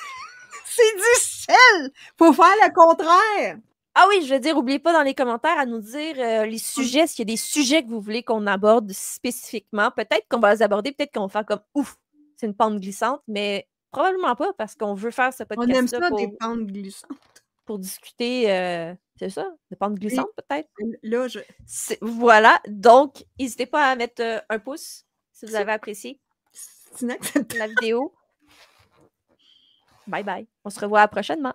C'est difficile! Faut faire le contraire! Ah oui, je veux dire, n'oubliez pas dans les commentaires à nous dire les sujets, s'il y a des sujets que vous voulez qu'on aborde spécifiquement. Peut-être qu'on va les aborder, peut-être qu'on va faire comme ouf, c'est une pente glissante, mais probablement pas parce qu'on veut faire ce podcast-là. On aime ça, des pentes glissantes. Pour discuter, c'est ça, de pentes glissantes peut-être. Là, voilà, donc n'hésitez pas à mettre un pouce si vous avez apprécié la vidéo. Bye bye. On se revoit prochainement.